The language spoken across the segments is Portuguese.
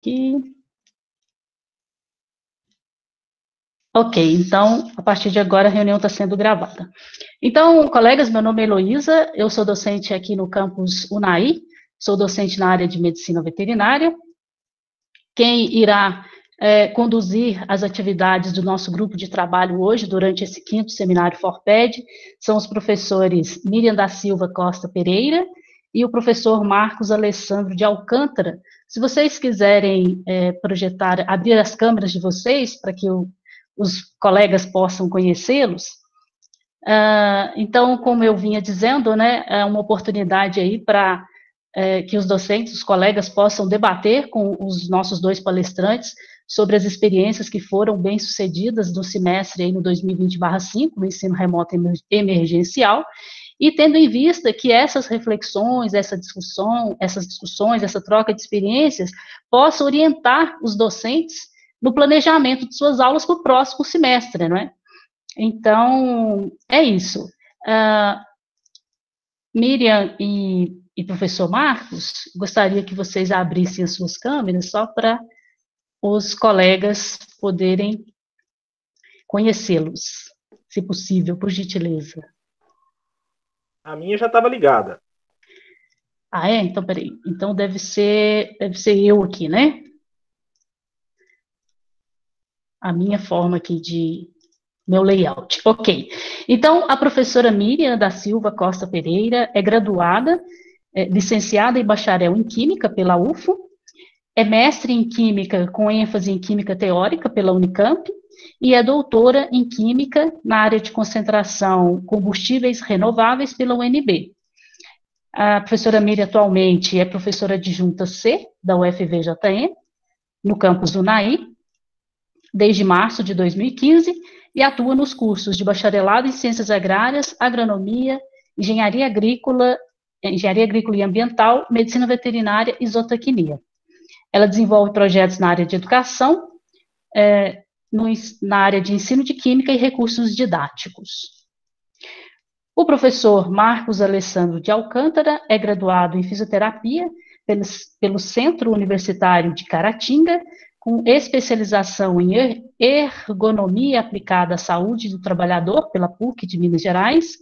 Aqui. Ok, então, a partir de agora, a reunião está sendo gravada. Então, colegas, meu nome é Heloísa, eu sou docente aqui no campus Unai, sou docente na área de medicina veterinária. Quem irá conduzir as atividades do nosso grupo de trabalho hoje, durante esse 5º seminário FORPED, são os professores Miriam da Silva Costa Pereira e o professor Marcos Alessandro de Alcântara. Se vocês quiserem projetar, abrir as câmeras de vocês, para que os colegas possam conhecê-los. Então, como eu vinha dizendo, né, é uma oportunidade aí para que os docentes, os colegas, possam debater com os nossos 2 palestrantes sobre as experiências que foram bem-sucedidas no semestre aí no 2020/5, no ensino remoto emergencial, e tendo em vista que essas reflexões, essas discussões, essa troca de experiências, possa orientar os docentes no planejamento de suas aulas para o próximo semestre, não é? Então, é isso. Miriam e professor Marcos, gostaria que vocês abrissem as suas câmeras só para os colegas poderem conhecê-los, se possível, por gentileza. A minha já estava ligada. Ah, é? Então, peraí. Então, deve ser eu aqui, né? A minha forma aqui de meu layout. Ok. Então, a professora Miriam da Silva Costa Pereira é graduada, licenciada e bacharel em Química pela UFO, é mestre em Química com ênfase em Química Teórica pela Unicamp e é doutora em Química na área de concentração combustíveis renováveis pela UNB. A professora Miriam atualmente é professora adjunta C da UFVJM, no campus Unai, desde março de 2015, e atua nos cursos de bacharelado em Ciências Agrárias, Agronomia, Engenharia Agrícola e Ambiental, Medicina Veterinária e Zootecnia. Ela desenvolve projetos na área de educação, na área de ensino de química e recursos didáticos. O professor Marcos Alessandro de Alcântara é graduado em fisioterapia pelo Centro Universitário de Caratinga, com especialização em ergonomia aplicada à saúde do trabalhador pela PUC de Minas Gerais.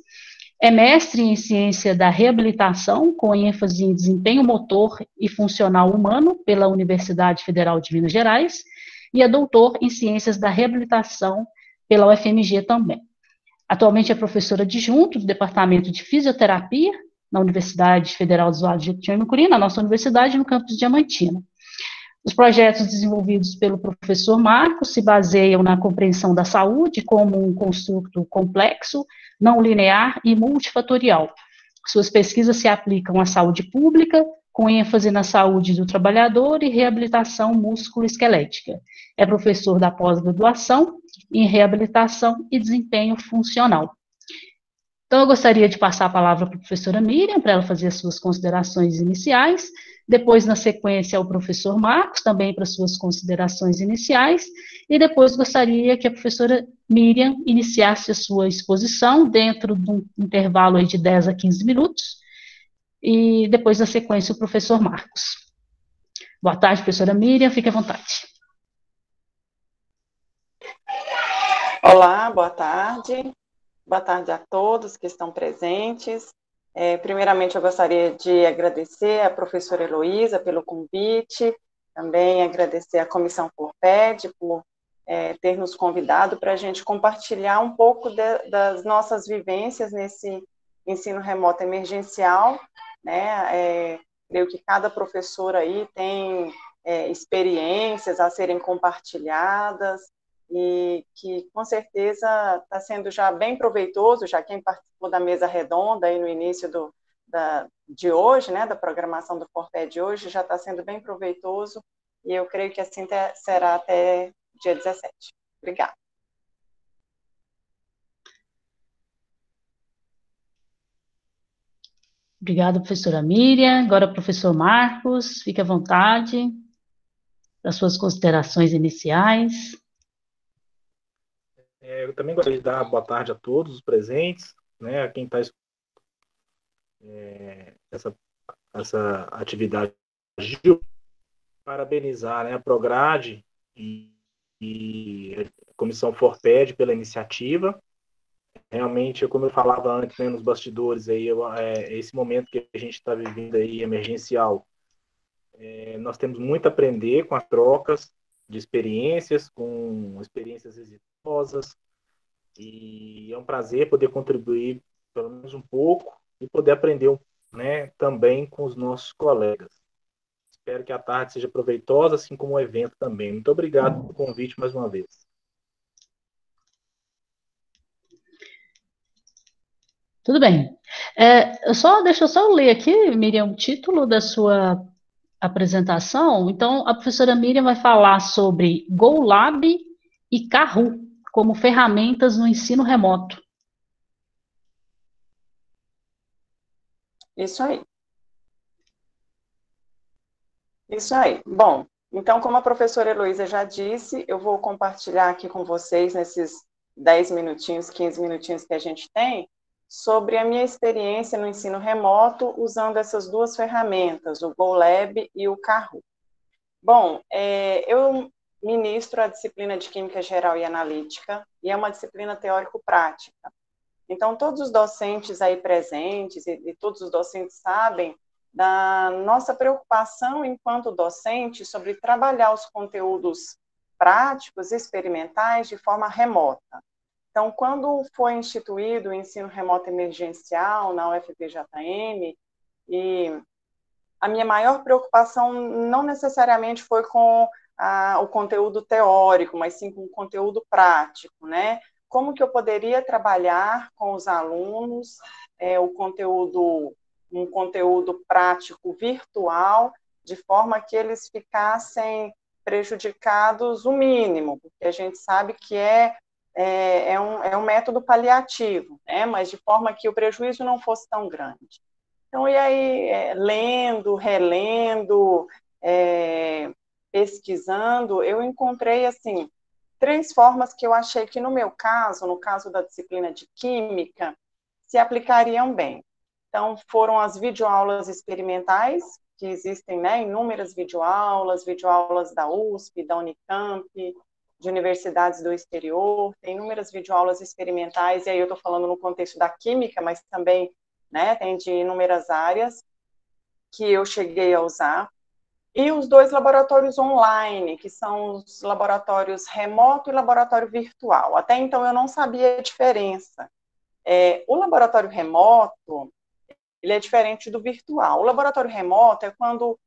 É mestre em ciência da reabilitação, com ênfase em desempenho motor e funcional humano pela Universidade Federal de Minas Gerais, e é doutor em ciências da reabilitação pela UFMG também. Atualmente é professora adjunto do Departamento de Fisioterapia na Universidade Federal do Vale do Jequitinhonha, na nossa universidade, no campus Diamantina. Os projetos desenvolvidos pelo professor Marcos se baseiam na compreensão da saúde como um construto complexo, não linear e multifatorial. Suas pesquisas se aplicam à saúde pública, com ênfase na saúde do trabalhador e reabilitação músculo-esquelética. É professor da pós-graduação em reabilitação e desempenho funcional. Então, eu gostaria de passar a palavra para a professora Miriam, para ela fazer as suas considerações iniciais, depois, na sequência, ao professor Marcos, também para suas considerações iniciais, e depois gostaria que a professora Miriam iniciasse a sua exposição dentro de um intervalo aí de 10 a 15 minutos, e depois, na sequência, o professor Marcos. Boa tarde, professora Miriam, fique à vontade. Olá, boa tarde. Boa tarde a todos que estão presentes. Primeiramente, eu gostaria de agradecer à professora Heloísa pelo convite, também agradecer à Comissão FORPED por ter nos convidado para a gente compartilhar um pouco das nossas vivências nesse ensino remoto emergencial, né? Creio que cada professor aí tem experiências a serem compartilhadas, e que com certeza está sendo já bem proveitoso, já quem participou da mesa redonda aí no início de hoje, né, da programação do FORPED de hoje, já está sendo bem proveitoso, e eu creio que assim será até dia 17. Obrigada. Obrigada, professora Miriam. Agora, professor Marcos, fique à vontade das suas considerações iniciais. Eu também gostaria de dar boa tarde a todos os presentes, né, a quem está essa atividade. parabenizar, né, a Prograde e a Comissão Forped pela iniciativa. Realmente, como eu falava antes, né, nos bastidores, aí, esse momento que a gente está vivendo aí, emergencial, nós temos muito a aprender com as trocas de experiências, com experiências exitosas, e é um prazer poder contribuir pelo menos um pouco e poder aprender, né, também com os nossos colegas. Espero que a tarde seja proveitosa, assim como o evento também. Muito obrigado pelo convite mais uma vez. Tudo bem. Deixa eu só ler aqui, Miriam, o título da sua apresentação. Então, a professora Miriam vai falar sobre GoLab e Kahoot como ferramentas no ensino remoto. Isso aí. Isso aí. Bom, então, como a professora Heloísa já disse, eu vou compartilhar aqui com vocês, nesses 10 minutinhos, 15 minutinhos que a gente tem, sobre a minha experiência no ensino remoto usando essas duas ferramentas, o GoLab e o Kahoot. Bom, eu ministro a disciplina de Química Geral e Analítica, e é uma disciplina teórico-prática. Então, todos os docentes aí presentes, e todos os docentes sabem da nossa preocupação enquanto docente sobre trabalhar os conteúdos práticos e experimentais de forma remota. Então, quando foi instituído o ensino remoto emergencial na UFPJM, e a minha maior preocupação não necessariamente foi com o conteúdo teórico, mas sim com o conteúdo prático, né? Como que eu poderia trabalhar com os alunos um conteúdo prático virtual, de forma que eles ficassem prejudicados o mínimo, porque a gente sabe que é um método paliativo, né? Mas de forma que o prejuízo não fosse tão grande. Então, e aí, lendo, relendo, pesquisando, eu encontrei, assim, 3 formas que eu achei que, no meu caso, no caso da disciplina de Química, se aplicariam bem. Então, foram as videoaulas experimentais, que existem, né, inúmeras videoaulas da USP, da Unicamp, de universidades do exterior, tem inúmeras videoaulas experimentais, e aí eu estou falando no contexto da Química, mas também, né, tem de inúmeras áreas que eu cheguei a usar. E os 2 laboratórios online, que são os laboratórios remoto e laboratório virtual. Até então eu não sabia a diferença. O laboratório remoto, ele é diferente do virtual. O laboratório remoto é quando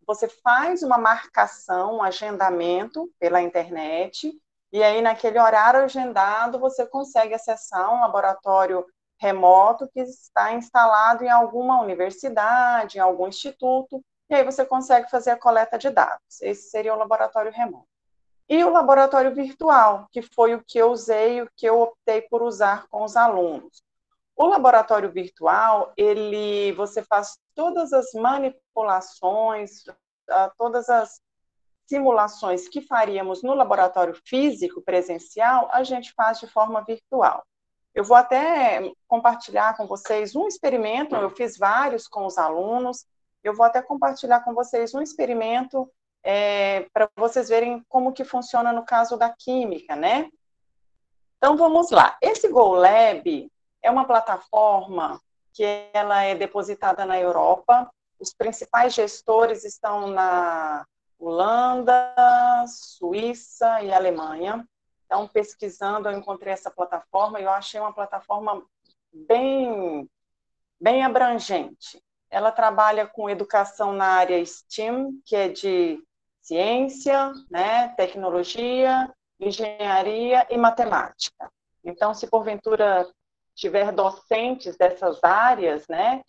você faz uma marcação, um agendamento pela internet, e aí naquele horário agendado você consegue acessar um laboratório remoto que está instalado em alguma universidade, em algum instituto, e aí você consegue fazer a coleta de dados. Esse seria o laboratório remoto. E o laboratório virtual, que foi o que eu usei, o que eu optei por usar com os alunos. O laboratório virtual, você faz todas as manipulações, todas as simulações que faríamos no laboratório físico, presencial, a gente faz de forma virtual. Eu vou até compartilhar com vocês um experimento, eu fiz vários com os alunos, eu vou até compartilhar com vocês um experimento para vocês verem como que funciona no caso da Química, né? Então, vamos lá. Esse GoLab é uma plataforma que ela é depositada na Europa, os principais gestores estão na Holanda, Suíça e Alemanha. Então, pesquisando, eu encontrei essa plataforma e eu achei uma plataforma bem, bem abrangente. Ela trabalha com educação na área STEAM, que é de ciência, né, tecnologia, engenharia e matemática. Então, se porventura tiver docentes dessas áreas, né,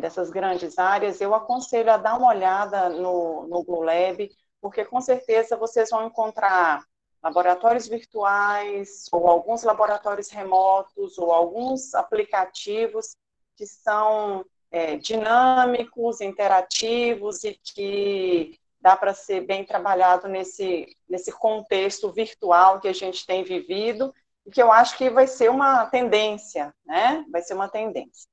dessas grandes áreas, eu aconselho a dar uma olhada no GoLab, porque com certeza vocês vão encontrar laboratórios virtuais, ou alguns laboratórios remotos, ou alguns aplicativos que são dinâmicos, interativos e que dá para ser bem trabalhado nesse contexto virtual que a gente tem vivido e que eu acho que vai ser uma tendência, né? Vai ser uma tendência.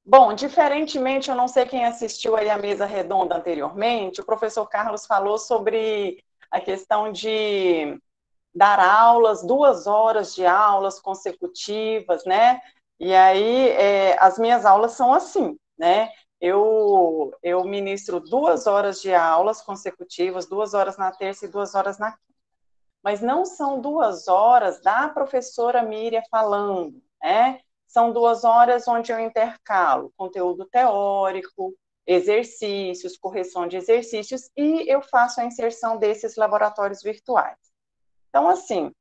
Bom, diferentemente, eu não sei quem assistiu aí a mesa redonda anteriormente, o professor Carlos falou sobre a questão de dar aulas, 2 horas de aulas consecutivas, né? E aí, as minhas aulas são assim, né? Eu ministro 2 horas de aulas consecutivas, 2 horas na terça e 2 horas na quinta. Mas não são 2 horas da professora Miriam falando, né? São 2 horas onde eu intercalo conteúdo teórico, exercícios, correção de exercícios, e eu faço a inserção desses laboratórios virtuais. Então, assim,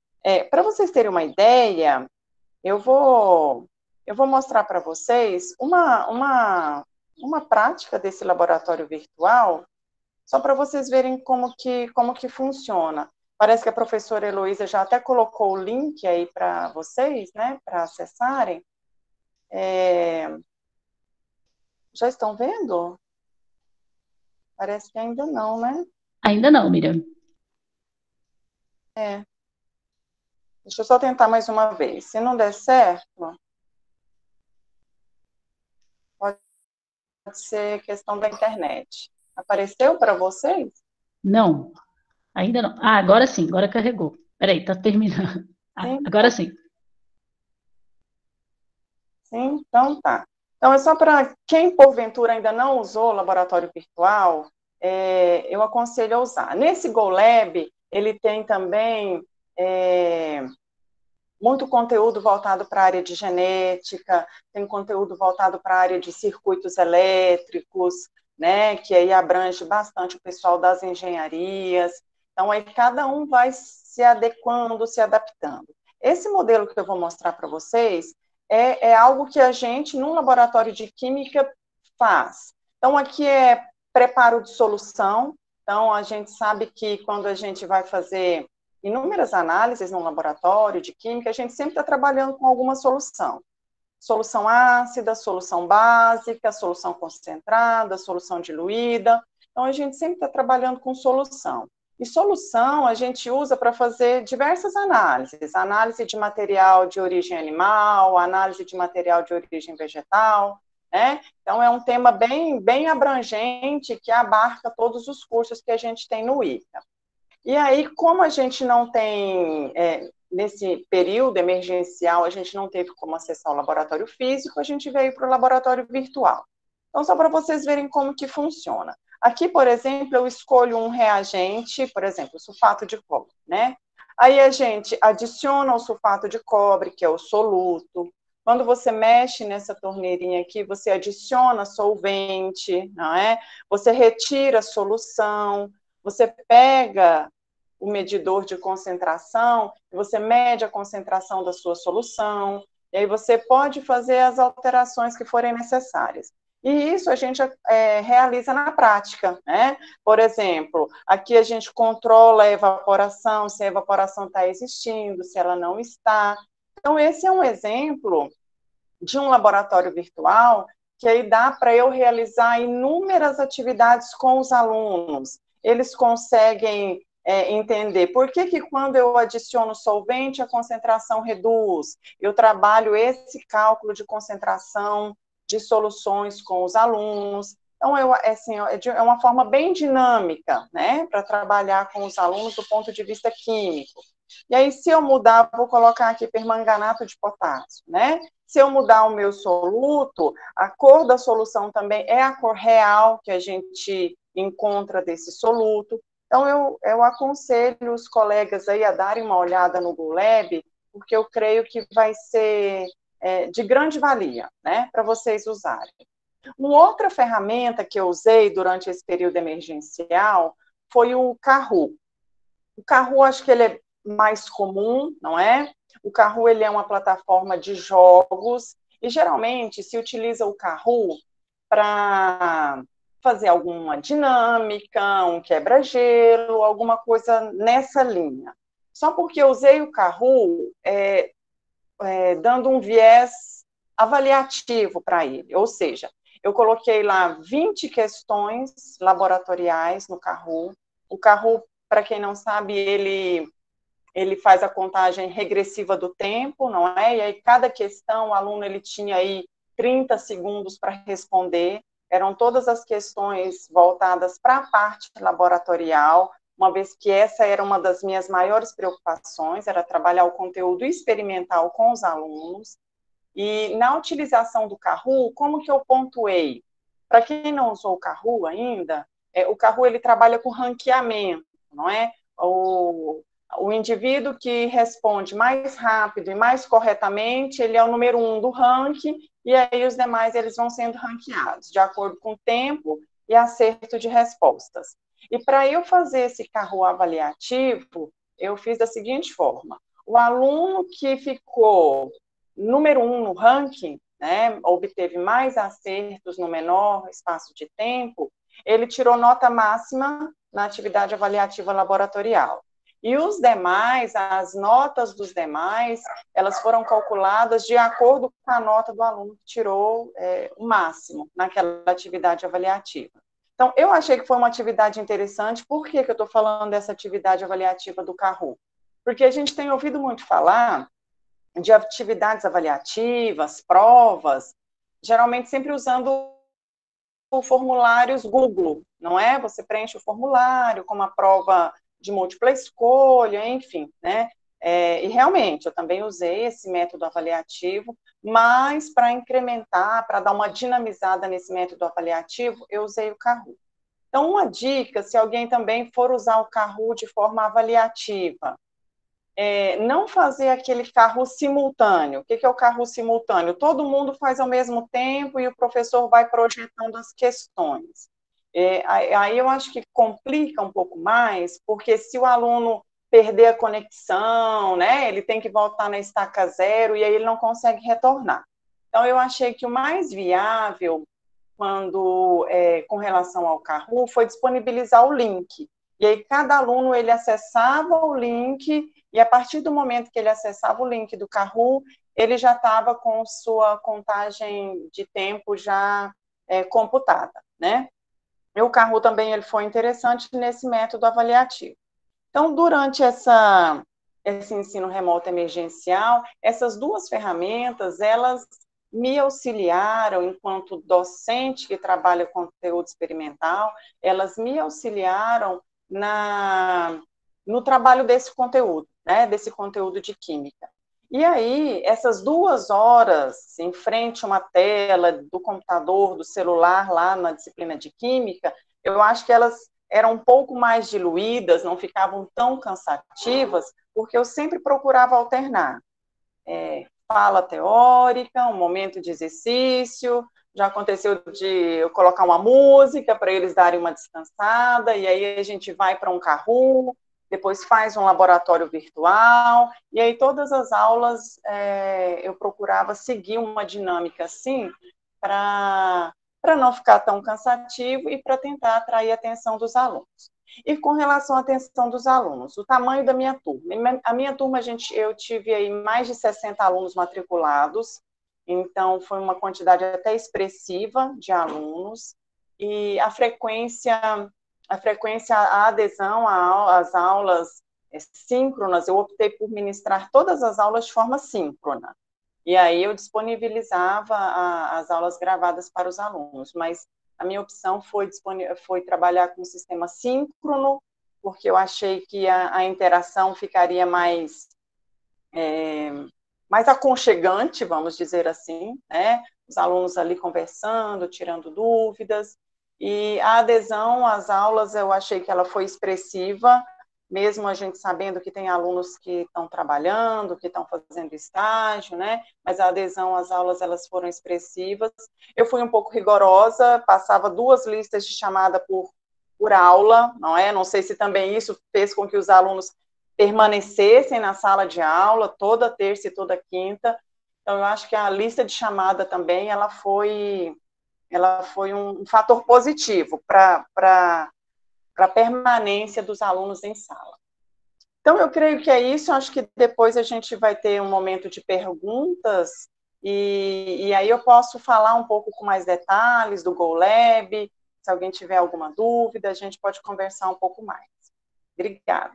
para vocês terem uma ideia, eu vou mostrar para vocês uma prática desse laboratório virtual, só para vocês verem como que funciona. Parece que a professora Heloísa já até colocou o link aí para vocês, né, para acessarem. Já estão vendo? Parece que ainda não, né? Ainda não, Miriam. Deixa eu só tentar mais uma vez. Se não der certo, pode ser questão da internet. Apareceu para vocês? Não, ainda não. Ah, agora sim, agora carregou. Peraí, tá terminando. Ah, Sim, agora sim. sim, então tá. Então, é só para quem, porventura, ainda não usou o laboratório virtual, eu aconselho a usar. Nesse GoLab, ele tem também muito conteúdo voltado para a área de genética, tem conteúdo voltado para a área de circuitos elétricos, né, que aí abrange bastante o pessoal das engenharias. Então, aí cada um vai se adequando, se adaptando. Esse modelo que eu vou mostrar para vocês é algo que a gente, num laboratório de química, faz. Então, aqui é preparo de solução. Então, a gente sabe que quando a gente vai fazer inúmeras análises no laboratório de química, a gente sempre está trabalhando com alguma solução. Solução ácida, solução básica, solução concentrada, solução diluída. Então, a gente sempre está trabalhando com solução. E solução a gente usa para fazer diversas análises. Análise de material de origem animal, análise de material de origem vegetal, né? Então, é um tema bem abrangente que abarca todos os cursos que a gente tem no ICA. E aí, como a gente não tem, nesse período emergencial, a gente não teve como acessar o laboratório físico, a gente veio para o laboratório virtual. Então, só para vocês verem como que funciona. Aqui, por exemplo, eu escolho um reagente, por exemplo, sulfato de cobre, né? Aí a gente adiciona o sulfato de cobre, que é o soluto. Quando você mexe nessa torneirinha aqui, você adiciona solvente, não é? Você retira a solução, você pega o medidor de concentração, você mede a concentração da sua solução, e aí você pode fazer as alterações que forem necessárias. E isso a gente realiza na prática, né? Por exemplo, aqui a gente controla a evaporação, se a evaporação está existindo, se ela não está. Então, esse é um exemplo de um laboratório virtual que aí dá para eu realizar inúmeras atividades com os alunos. Eles conseguem entender por que quando eu adiciono solvente, a concentração reduz. Eu trabalho esse cálculo de concentração de soluções com os alunos. Então, é uma forma bem dinâmica, né, para trabalhar com os alunos do ponto de vista químico. E aí, se eu mudar, vou colocar aqui permanganato de potássio, né? Se eu mudar o meu soluto, a cor da solução também é a cor real que a gente encontra desse soluto. Então, eu aconselho os colegas aí a darem uma olhada no GoLab, porque eu creio que vai ser de grande valia, né, para vocês usarem. Uma outra ferramenta que eu usei durante esse período emergencial foi o Kahoot. O Kahoot, acho que ele é mais comum, não é? O Kahoot, ele é uma plataforma de jogos, e geralmente se utiliza o Kahoot para fazer alguma dinâmica, um quebra-gelo, alguma coisa nessa linha. Só porque eu usei o Kahoot dando um viés avaliativo para ele, ou seja, eu coloquei lá 20 questões laboratoriais no Kahoot. O Kahoot, para quem não sabe, ele faz a contagem regressiva do tempo, não é? E aí cada questão, o aluno ele tinha aí 30 segundos para responder, eram todas as questões voltadas para a parte laboratorial, uma vez que essa era uma das minhas maiores preocupações, era trabalhar o conteúdo experimental com os alunos. E na utilização do Kahoot, como que eu pontuei? Para quem não usou o Kahoot ainda, o Kahoot ele trabalha com ranqueamento, não é? O indivíduo que responde mais rápido e mais corretamente, ele é o número 1 do ranking, e aí os demais eles vão sendo ranqueados, de acordo com o tempo e acerto de respostas. E para eu fazer esse Kahoot avaliativo, eu fiz da seguinte forma: o aluno que ficou número 1 no ranking, né, obteve mais acertos no menor espaço de tempo, ele tirou nota máxima na atividade avaliativa laboratorial. E os demais, as notas dos demais, elas foram calculadas de acordo com a nota do aluno que tirou o máximo naquela atividade avaliativa. Então, eu achei que foi uma atividade interessante. Por que eu estou falando dessa atividade avaliativa do Kahoot? Porque a gente tem ouvido muito falar de atividades avaliativas, provas, geralmente sempre usando formulários Google, não é? Você preenche o formulário com uma prova de múltipla escolha, enfim, né? E realmente, eu também usei esse método avaliativo, mas para incrementar, para dar uma dinamizada nesse método avaliativo, eu usei o Kahoot. Então, uma dica, se alguém também for usar o Kahoot de forma avaliativa, não fazer aquele Kahoot simultâneo. O que é o Kahoot simultâneo? Todo mundo faz ao mesmo tempo e o professor vai projetando as questões. Aí eu acho que complica um pouco mais, porque se o aluno perder a conexão, né, ele tem que voltar na estaca zero e aí ele não consegue retornar. Então, eu achei que o mais viável, com relação ao Kahoot, foi disponibilizar o link. E aí, cada aluno, ele acessava o link, e a partir do momento que ele acessava o link do Kahoot, ele já estava com sua contagem de tempo já computada, né? E o Kahoot também ele foi interessante nesse método avaliativo. Então, durante esse ensino remoto emergencial, essas duas ferramentas, elas me auxiliaram, enquanto docente que trabalha com conteúdo experimental, elas me auxiliaram no trabalho desse conteúdo, né, desse conteúdo de química. E aí, essas 2 horas em frente a uma tela do computador, do celular, lá na disciplina de química, eu acho que elas eram um pouco mais diluídas, não ficavam tão cansativas, porque eu sempre procurava alternar. Fala teórica, um momento de exercício, já aconteceu de eu colocar uma música para eles darem uma descansada, e aí a gente vai para um Kahoot, depois faz um laboratório virtual, e aí todas as aulas eu procurava seguir uma dinâmica assim, para não ficar tão cansativo e para tentar atrair a atenção dos alunos. E com relação à atenção dos alunos, o tamanho da minha turma. A minha turma, eu tive aí mais de 60 alunos matriculados, então foi uma quantidade até expressiva de alunos, e a frequência, a adesão às aulas síncronas, eu optei por ministrar todas as aulas de forma síncrona. E aí eu disponibilizava as aulas gravadas para os alunos, mas a minha opção foi trabalhar com o sistema síncrono, porque eu achei que a interação ficaria mais aconchegante, vamos dizer assim, né? Os alunos ali conversando, tirando dúvidas, e a adesão às aulas eu achei que ela foi expressiva, mesmo a gente sabendo que tem alunos que estão trabalhando, que estão fazendo estágio, né? Mas a adesão às aulas, elas foram expressivas. Eu fui um pouco rigorosa, passava 2 listas de chamada por aula, não é? Não sei se também isso fez com que os alunos permanecessem na sala de aula toda terça e toda quinta. Então, eu acho que a lista de chamada também, ela foi um fator positivo para a permanência dos alunos em sala. Então, eu creio que é isso. Acho que depois a gente vai ter um momento de perguntas, e aí eu posso falar um pouco com mais detalhes do GoLab. Se alguém tiver alguma dúvida, a gente pode conversar um pouco mais. Obrigada.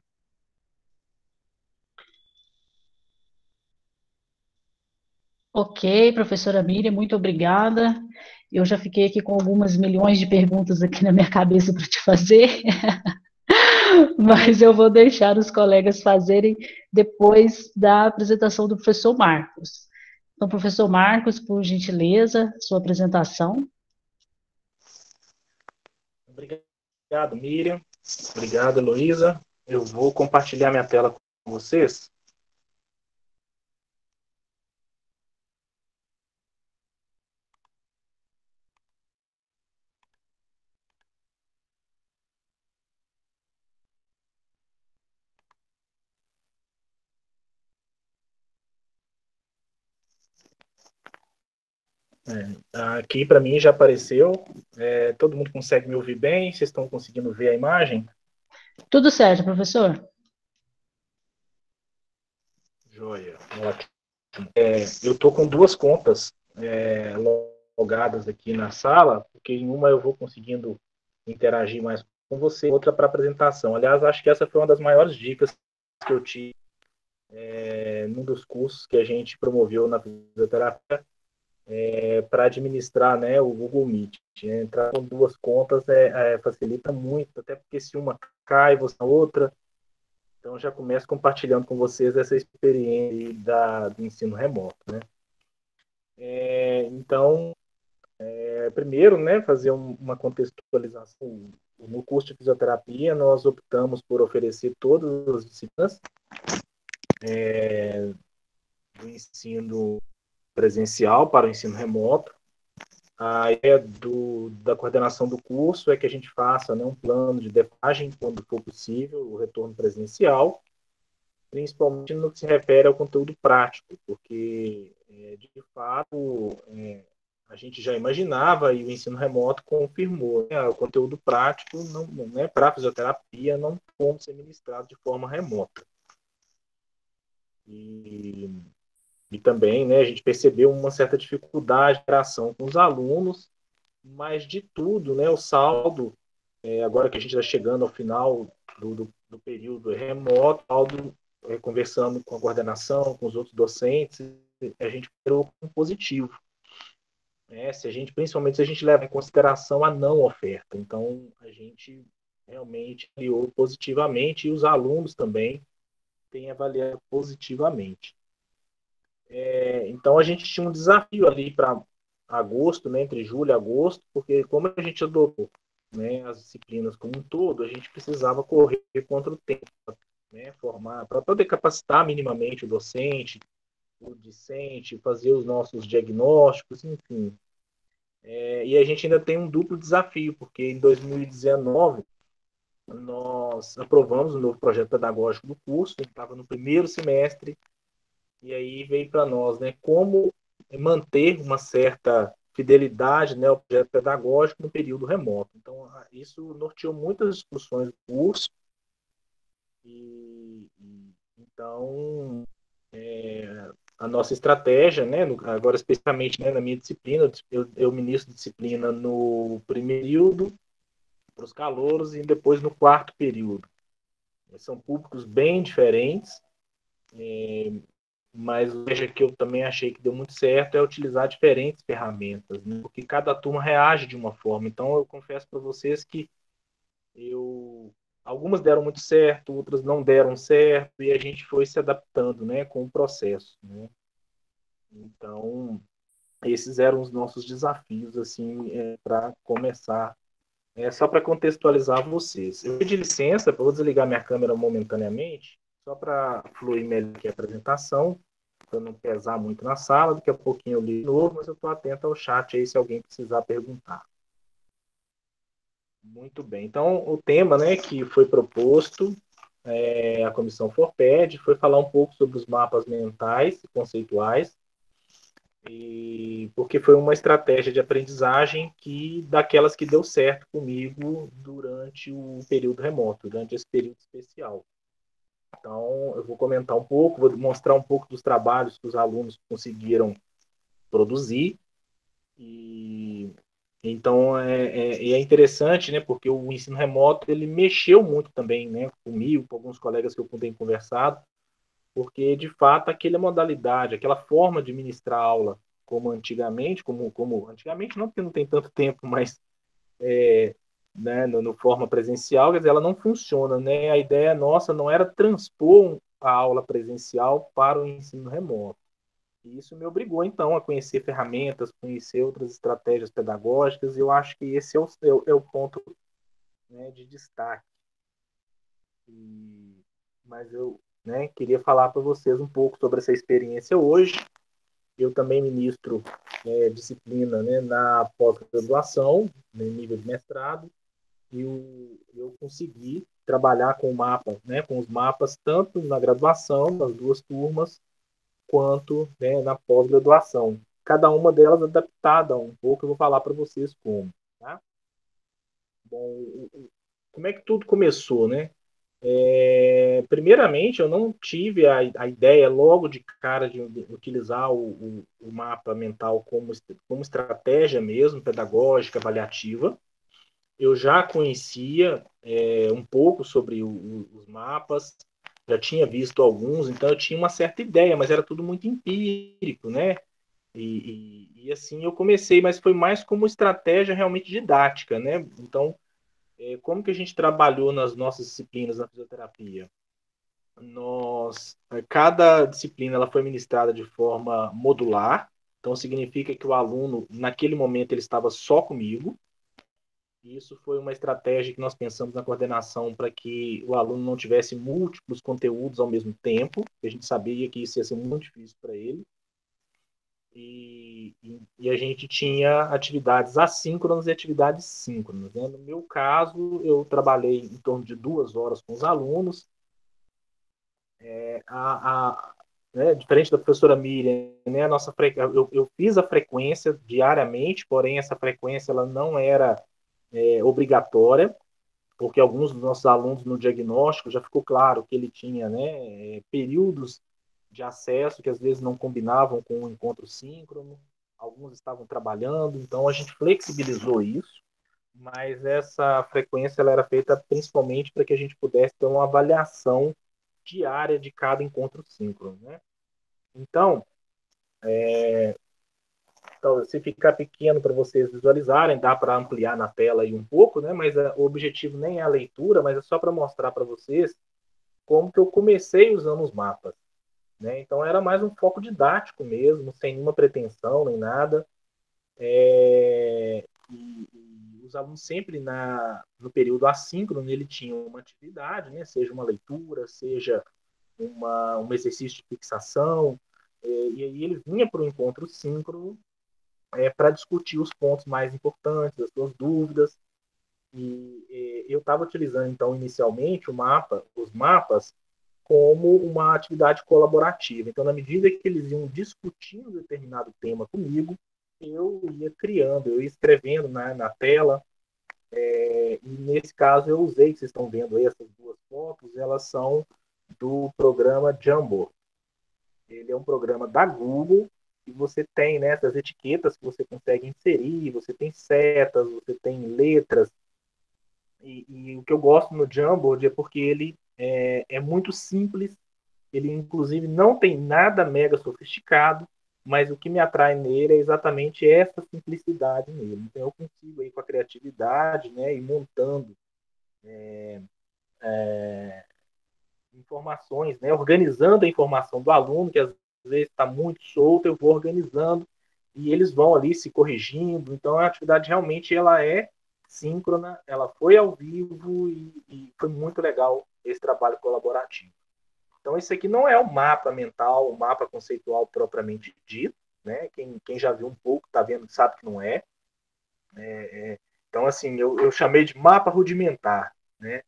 Ok, professora Miriam, muito obrigada. Eu já fiquei aqui com algumas milhões de perguntas aqui na minha cabeça para te fazer, mas eu vou deixar os colegas fazerem depois da apresentação do professor Marcos. Então, professor Marcos, por gentileza, sua apresentação. Obrigado, Miriam. Obrigado, Heloísa. Eu vou compartilhar minha tela com vocês. Aqui para mim já apareceu. Todo mundo consegue me ouvir bem? Vocês estão conseguindo ver a imagem? Tudo certo, professor? Joia. Ótimo. Eu estou com duas contas logadas aqui na sala, porque em uma eu vou conseguindo interagir mais com você, outra para apresentação. Aliás, acho que essa foi uma das maiores dicas que eu tive num dos cursos que a gente promoveu na fisioterapia para administrar, né, o Google Meet. Entrar com duas contas facilita muito, até porque se uma cai, você na outra. Então, já começo compartilhando com vocês essa experiência do ensino remoto, né? Então, primeiro, né, fazer uma contextualização. No curso de fisioterapia, nós optamos por oferecer todas as disciplinas do ensino presencial para o ensino remoto. A ideia da coordenação do curso é que a gente faça, né, um plano de defasagem, quando for possível, o retorno presencial, principalmente no que se refere ao conteúdo prático, porque, de fato, a gente já imaginava e o ensino remoto confirmou, né, o conteúdo prático não é para a fisioterapia, não tem como ser ministrado de forma remota. E também, né, a gente percebeu uma certa dificuldade de interação com os alunos, mas de tudo, né, o saldo, agora que a gente está chegando ao final do período remoto, saldo, conversando com a coordenação, com os outros docentes, a gente tirou um positivo. Principalmente se a gente leva em consideração a não oferta. Então, a gente realmente avaliou positivamente e os alunos também têm avaliado positivamente. Então, a gente tinha um desafio ali para agosto, né, entre julho e agosto, porque como a gente adotou, né, as disciplinas como um todo, a gente precisava correr contra o tempo, né, formar, para poder capacitar minimamente o docente, o discente, fazer os nossos diagnósticos, enfim. E a gente ainda tem um duplo desafio, porque em 2019 nós aprovamos o novo projeto pedagógico do curso, estava no primeiro semestre, e aí veio para nós, né, como manter uma certa fidelidade, né, ao projeto pedagógico no período remoto. Então, isso norteou muitas discussões do curso, então, a nossa estratégia, né, agora especificamente, né, na minha disciplina, eu ministro disciplina no primeiro período, para os calouros, e depois no quarto período. São públicos bem diferentes, mas veja que eu também achei que deu muito certo é utilizar diferentes ferramentas, né? Porque cada turma reage de uma forma. Então, eu confesso para vocês que algumas deram muito certo, outras não deram certo, e a gente foi se adaptando, né, com o processo, né? Então, esses eram os nossos desafios, assim, para começar. Só para contextualizar vocês. Eu pedi licença, vou desligar minha câmera momentaneamente, só para fluir melhor aqui a apresentação, para não pesar muito na sala. Daqui a pouquinho eu ligo de novo, mas eu estou atento ao chat aí se alguém precisar perguntar. Muito bem. Então, o tema, né, que foi proposto, a Comissão Forped, foi falar um pouco sobre os mapas mentais e conceituais, porque foi uma estratégia de aprendizagem daquelas que deu certo comigo durante o período remoto, durante esse período especial. Então, eu vou comentar um pouco, vou mostrar um pouco dos trabalhos que os alunos conseguiram produzir. Então, é interessante, né, porque o ensino remoto ele mexeu muito também, né, comigo, com alguns colegas que eu pude conversado, porque, de fato, aquela modalidade, aquela forma de ministrar aula como antigamente, como antigamente não, porque não tem tanto tempo, mas né, no forma presencial, quer dizer, ela não funciona, né? A ideia nossa não era transpor a aula presencial para o ensino remoto. E isso me obrigou, então, a conhecer ferramentas, conhecer outras estratégias pedagógicas, e eu acho que esse é o ponto, né, de destaque. Mas eu, né, queria falar para vocês um pouco sobre essa experiência hoje. Eu também ministro disciplina, né, na pós-graduação, no nível de mestrado, e eu consegui trabalhar com o mapa, né, com os mapas, tanto na graduação, nas duas turmas, quanto, né, na pós-graduação. Cada uma delas adaptada um pouco, eu vou falar para vocês como. Tá? Bom, como é que tudo começou, né? Primeiramente, eu não tive a ideia logo de cara de utilizar o mapa mental como estratégia mesmo, pedagógica, avaliativa. Eu já conhecia um pouco sobre os mapas, já tinha visto alguns, então eu tinha uma certa ideia, mas era tudo muito empírico, né? E assim eu comecei, mas foi mais como estratégia realmente didática, né? Então, como que a gente trabalhou nas nossas disciplinas na fisioterapia? Cada disciplina ela foi ministrada de forma modular, então significa que o aluno, naquele momento, ele estava só comigo. Isso foi uma estratégia que nós pensamos na coordenação para que o aluno não tivesse múltiplos conteúdos ao mesmo tempo, porque a gente sabia que isso ia ser muito difícil para ele. E a gente tinha atividades assíncronas e atividades síncronas. Né? No meu caso, eu trabalhei em torno de 2 horas com os alunos. Diferente da professora Miriam, né, eu fiz a frequência diariamente, porém essa frequência ela não era obrigatória, porque alguns dos nossos alunos no diagnóstico já ficou claro que ele tinha, né, períodos de acesso que às vezes não combinavam com o encontro síncrono, alguns estavam trabalhando, então a gente flexibilizou isso, mas essa frequência ela era feita principalmente para que a gente pudesse ter uma avaliação diária de cada encontro síncrono, né? Então, se ficar pequeno para vocês visualizarem, dá para ampliar na tela aí um pouco, né? Mas o objetivo nem é a leitura, mas é só para mostrar para vocês como que eu comecei usando os mapas, né? Então era mais um foco didático mesmo, sem nenhuma pretensão nem nada. E os alunos sempre no período assíncrono ele tinha uma atividade, né? Seja uma leitura, seja um exercício de fixação, e aí ele vinha para o encontro síncrono para discutir os pontos mais importantes, as suas dúvidas. E eu estava utilizando, então, inicialmente, os mapas, como uma atividade colaborativa. Então, na medida que eles iam discutindo determinado tema comigo, eu ia criando, eu ia escrevendo na tela. E nesse caso, eu usei, que vocês estão vendo aí, essas duas fotos, elas são do programa Jamboard. Ele é um programa da Google e você tem, né, essas etiquetas que você consegue inserir, você tem setas, você tem letras. E o que eu gosto no Jamboard é porque ele é muito simples, ele inclusive não tem nada mega sofisticado, mas o que me atrai nele é exatamente essa simplicidade nele. Então eu consigo aí com a criatividade, né, ir montando informações, né, organizando a informação do aluno, que às vezes está muito solto, eu vou organizando e eles vão ali se corrigindo. Então a atividade realmente ela é síncrona, ela foi ao vivo e foi muito legal esse trabalho colaborativo. Então isso aqui não é o mapa mental, o mapa conceitual propriamente dito, né? Quem já viu um pouco está vendo, sabe que não é. Então assim eu chamei de mapa rudimentar, né?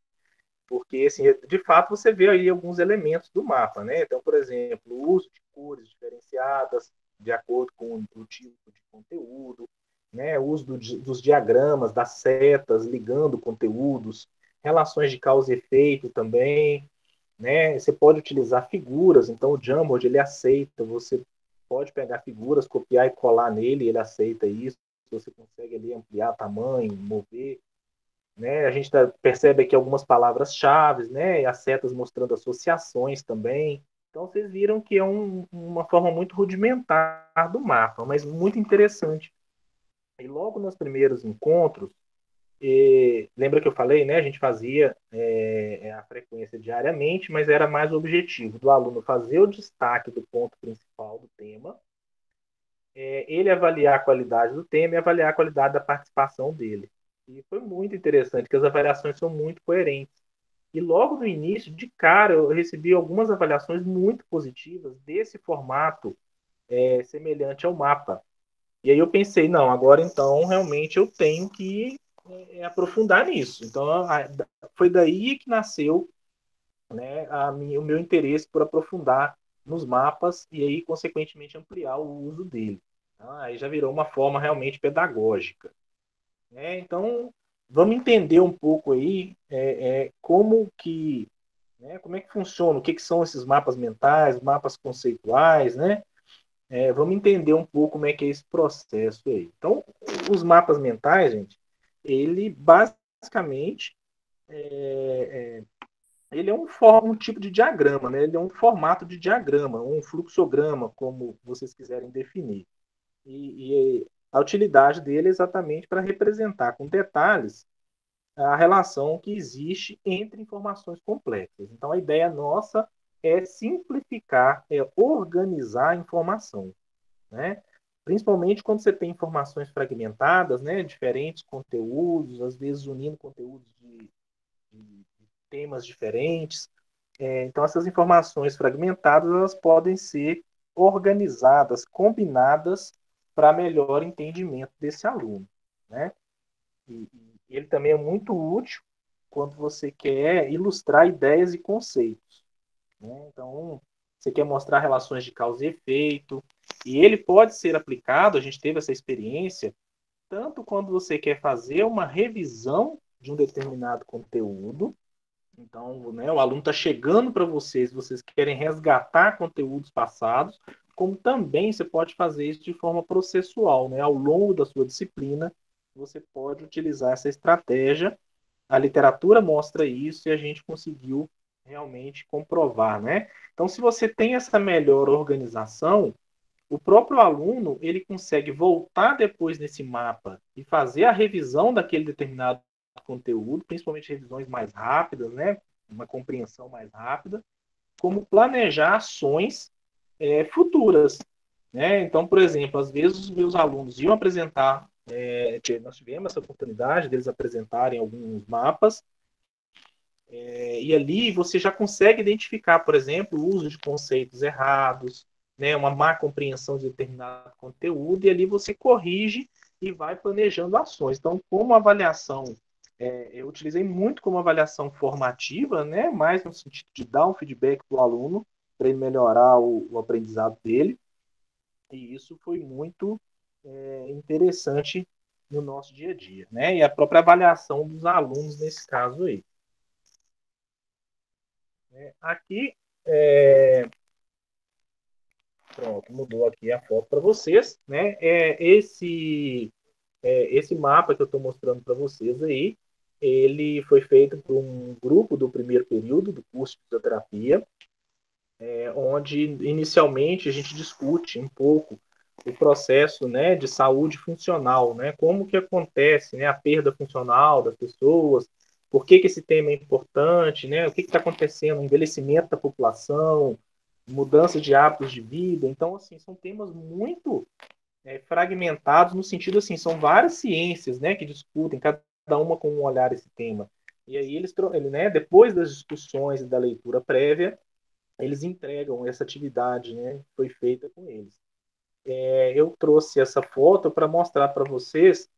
Porque, assim, de fato, você vê aí alguns elementos do mapa, né? Então, por exemplo, o uso de cores diferenciadas de acordo com o tipo de conteúdo, né? O uso dos diagramas, das setas ligando conteúdos, relações de causa e efeito também, né? Você pode utilizar figuras, então o Jamboard, ele aceita, você pode pegar figuras, copiar e colar nele, ele aceita isso, você consegue ali ampliar tamanho, mover, né? A gente percebe aqui algumas palavras-chave, né? E as setas mostrando associações também. Então, vocês viram que é uma forma muito rudimentar do mapa, mas muito interessante. E logo nos primeiros encontros, lembra que eu falei, né? A gente fazia a frequência diariamente, mas era mais o objetivo do aluno fazer o destaque do ponto principal do tema, ele avaliar a qualidade do tema e avaliar a qualidade da participação dele. E foi muito interessante, porque as avaliações são muito coerentes. E logo no início, de cara, eu recebi algumas avaliações muito positivas desse formato semelhante ao mapa. E aí eu pensei, não, agora então realmente eu tenho que aprofundar nisso. Então foi daí que nasceu, né, o meu interesse por aprofundar nos mapas e aí, consequentemente, ampliar o uso dele. Então, aí já virou uma forma realmente pedagógica. Né? Então, vamos entender um pouco aí como que, né, como é que funciona, o que, que são esses mapas mentais, mapas conceituais, né? Vamos entender um pouco como é que é esse processo aí. Então, os mapas mentais, gente, ele basicamente ele é um tipo de diagrama, né? Ele é um formato de diagrama, um fluxograma, como vocês quiserem definir. E a utilidade dele é exatamente para representar com detalhes a relação que existe entre informações complexas. Então, a ideia nossa é simplificar, é organizar a informação, né? Principalmente quando você tem informações fragmentadas, né? Diferentes conteúdos, às vezes unindo conteúdos de temas diferentes. Então, essas informações fragmentadas elas podem ser organizadas, combinadas para melhor entendimento desse aluno, né? E ele também é muito útil quando você quer ilustrar ideias e conceitos, né? Então, você quer mostrar relações de causa e efeito, e ele pode ser aplicado, a gente teve essa experiência, tanto quando você quer fazer uma revisão de um determinado conteúdo. Então, né, o aluno está chegando para vocês, vocês querem resgatar conteúdos passados, como também você pode fazer isso de forma processual, né? Ao longo da sua disciplina, você pode utilizar essa estratégia. A literatura mostra isso e a gente conseguiu realmente comprovar, né? Então, se você tem essa melhor organização, o próprio aluno ele consegue voltar depois nesse mapa e fazer a revisão daquele determinado conteúdo, principalmente revisões mais rápidas, né? Uma compreensão mais rápida, como planejar ações futuras. Né? Então, por exemplo, às vezes os meus alunos iam apresentar, nós tivemos essa oportunidade deles apresentarem alguns mapas, e ali você já consegue identificar, por exemplo, o uso de conceitos errados, né, uma má compreensão de determinado conteúdo, e ali você corrige e vai planejando ações. Então, como avaliação, eu utilizei muito como avaliação formativa, né, mais no sentido de dar um feedback para o aluno, para ele melhorar o aprendizado dele, e isso foi muito interessante no nosso dia a dia, né, e a própria avaliação dos alunos nesse caso aí. Aqui, pronto, mudou aqui a foto para vocês, né? Esse mapa que eu estou mostrando para vocês aí, ele foi feito por um grupo do primeiro período do curso de fisioterapia, onde inicialmente a gente discute um pouco o processo, né, de saúde funcional, né? Como que acontece, né, a perda funcional das pessoas, por que esse tema é importante, né? O que está acontecendo, o envelhecimento da população, mudança de hábitos de vida. Então, assim, são temas muito fragmentados no sentido assim, são várias ciências, né, que discutem, cada uma com um olhar esse tema. E aí né, depois das discussões e da leitura prévia, eles entregam essa atividade, né, que foi feita com eles. Eu trouxe essa foto para mostrar para vocês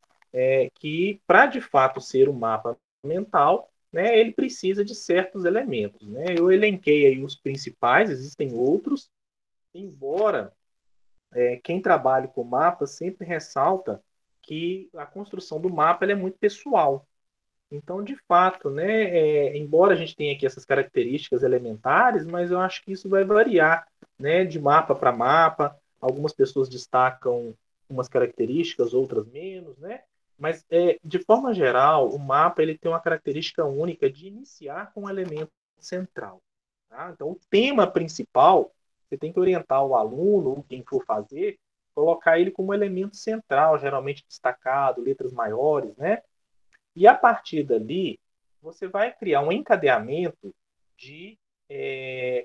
que, para de fato ser um mapa mental, né, ele precisa de certos elementos. Né? Eu elenquei aí os principais, existem outros, embora quem trabalha com mapa sempre ressalta que a construção do mapa é muito pessoal. Então, de fato, né, embora a gente tenha aqui essas características elementares, mas eu acho que isso vai variar, né, de mapa para mapa. Algumas pessoas destacam umas características, outras menos, né? Mas, de forma geral, o mapa ele tem uma característica única de iniciar com um elemento central. Tá? Então, o tema principal, você tem que orientar o aluno, ou quem for fazer, colocar ele como elemento central, geralmente destacado, letras maiores, né? E a partir dali, você vai criar um encadeamento de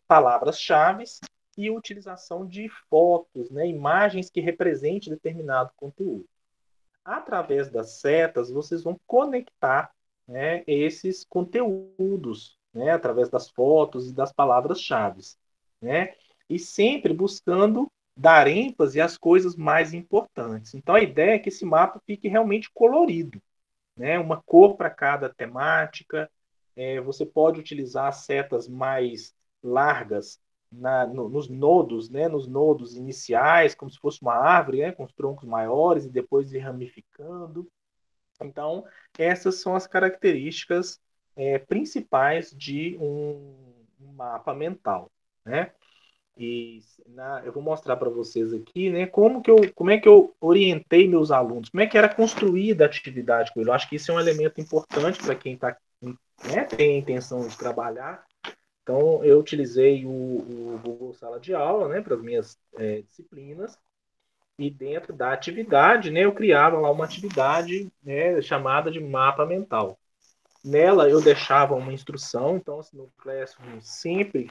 palavras-chave e utilização de fotos, né, imagens que representem determinado conteúdo. Através das setas, vocês vão conectar, né, esses conteúdos, né, através das fotos e das palavras-chave, né, e sempre buscando dar ênfase às coisas mais importantes. Então, a ideia é que esse mapa fique realmente colorido, né, uma cor para cada temática. Você pode utilizar setas mais largas nos nodos, né, nos nodos iniciais, como se fosse uma árvore, né, com os troncos maiores e depois ir ramificando. Então, essas são as características principais de um mapa mental, né? E eu vou mostrar para vocês aqui, né, como é que eu orientei meus alunos, como é que era construída a atividade com ele. Eu acho que isso é um elemento importante para quem né, tem a intenção de trabalhar. Então, eu utilizei o Google Sala de Aula, né, para as minhas disciplinas, e dentro da atividade, né, eu criava lá uma atividade, né, chamada de mapa mental. Nela, eu deixava uma instrução, então, assim, no Classroom, sempre,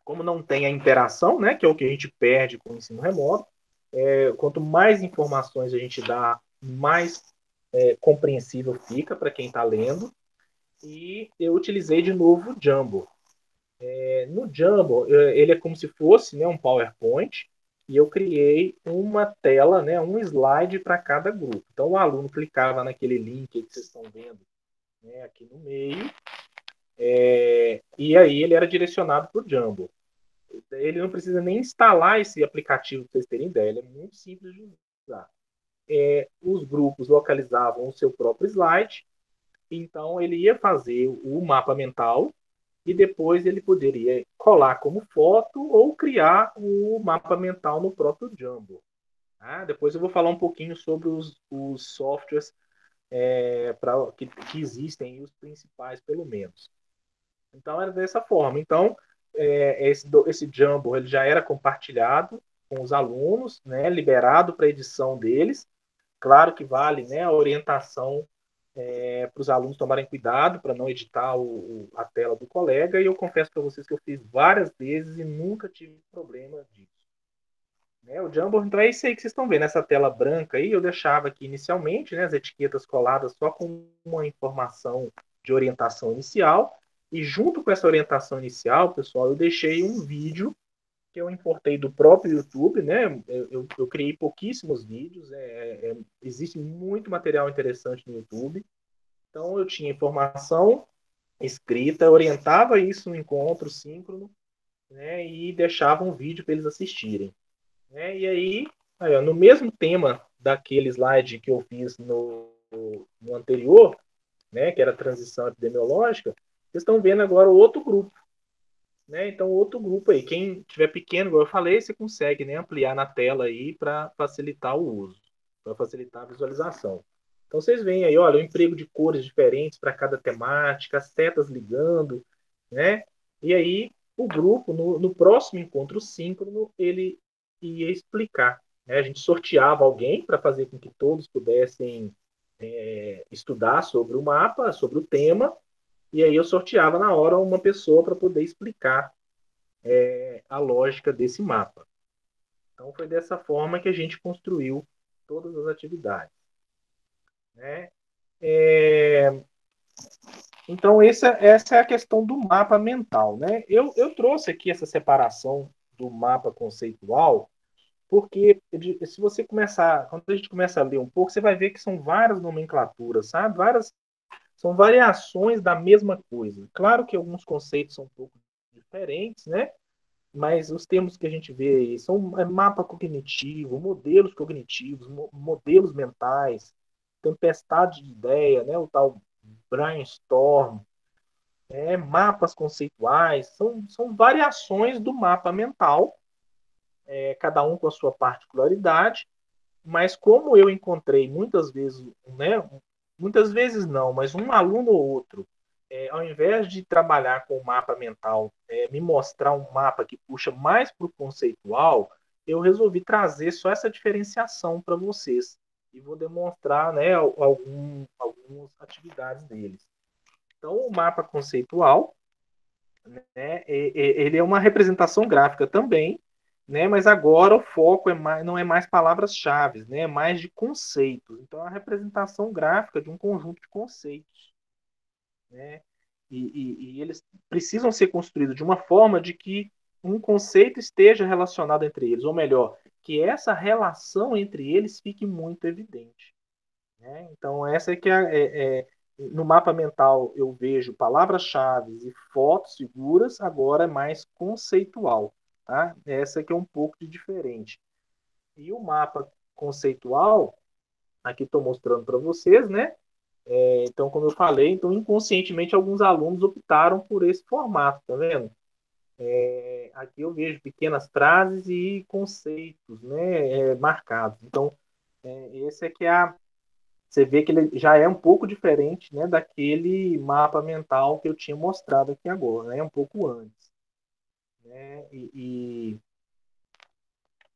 como não tem a interação, né, que é o que a gente perde com o ensino remoto, quanto mais informações a gente dá, mais compreensível fica para quem está lendo. E eu utilizei de novo o Jumbo. No Jumbo, ele é como se fosse, né, um PowerPoint, e eu criei uma tela, né, um slide para cada grupo. Então, o aluno clicava naquele link que vocês estão vendo, né, aqui no meio, e aí ele era direcionado para o Jumbo. Ele não precisa nem instalar esse aplicativo para vocês terem ideia, ele é muito simples de usar. Os grupos localizavam o seu próprio slide, então ele ia fazer o mapa mental e depois ele poderia colar como foto ou criar o mapa mental no próprio Jumbo. Tá? Depois eu vou falar um pouquinho sobre os softwares que existem, os principais pelo menos. Então era dessa forma. Então esse Jumbo ele já era compartilhado com os alunos, né, liberado para edição deles. Claro que vale, né, a orientação para os alunos tomarem cuidado para não editar a tela do colega, e eu confesso para vocês que eu fiz várias vezes e nunca tive problema disso. O Jamboard, então é isso aí que vocês estão vendo, essa tela branca aí, eu deixava aqui inicialmente, né, as etiquetas coladas só com uma informação de orientação inicial, e junto com essa orientação inicial, pessoal, eu deixei um vídeo que eu importei do próprio YouTube, né? Eu criei pouquíssimos vídeos, existe muito material interessante no YouTube. Então eu tinha informação escrita, orientava isso no encontro síncrono, né? E deixava um vídeo para eles assistirem. Né? E aí, no mesmo tema daquele slide que eu fiz no anterior, né? Que era a transição epidemiológica, vocês estão vendo agora o outro grupo. Né? Então, outro grupo aí, quem tiver pequeno, como eu falei, você consegue, né, ampliar na tela aí para facilitar o uso, para facilitar a visualização. Então, vocês veem aí, olha, o emprego de cores diferentes para cada temática, as setas ligando, né? E aí, o grupo, no próximo encontro síncrono, ele ia explicar. Né? A gente sorteava alguém para fazer com que todos pudessem estudar sobre o mapa, sobre o tema, e aí eu sorteava na hora uma pessoa para poder explicar a lógica desse mapa. Então foi dessa forma que a gente construiu todas as atividades. Né? Então essa é a questão do mapa mental. Né? Eu trouxe aqui essa separação do mapa conceitual, porque se você começar, quando a gente começa a ler um pouco, você vai ver que são várias nomenclaturas, sabe? São variações da mesma coisa. Claro que alguns conceitos são um pouco diferentes, né? Mas os termos que a gente vê aí são mapa cognitivo, modelos cognitivos, modelos mentais, tempestade de ideia, né? O tal brainstorm, mapas conceituais, são variações do mapa mental, cada um com a sua particularidade, mas como eu encontrei muitas vezes, né? Muitas vezes não, mas um aluno ou outro ao invés de trabalhar com o mapa mental, me mostrar um mapa que puxa mais para o conceitual, eu resolvi trazer só essa diferenciação para vocês e vou demonstrar, né, algumas atividades deles. Então, o mapa conceitual, né, ele é uma representação gráfica também, né, mas agora o foco não é mais palavras-chave, né, é mais de conceitos. Então, é a representação gráfica de um conjunto de conceitos, né, e eles precisam ser construídos de uma forma de que um conceito esteja relacionado entre eles, ou melhor, que essa relação entre eles fique muito evidente, né? Então, essa é que no mapa mental eu vejo palavras-chave e fotos figuras, agora é mais conceitual. Tá? Essa que é um pouco de diferente. E o mapa conceitual, aqui estou mostrando para vocês, né? Então, como eu falei, então inconscientemente alguns alunos optaram por esse formato, tá vendo? Aqui eu vejo pequenas frases e conceitos, né, marcados. Então, esse é que você vê que ele já é um pouco diferente, né, daquele mapa mental que eu tinha mostrado aqui agora, né, um pouco antes. Né,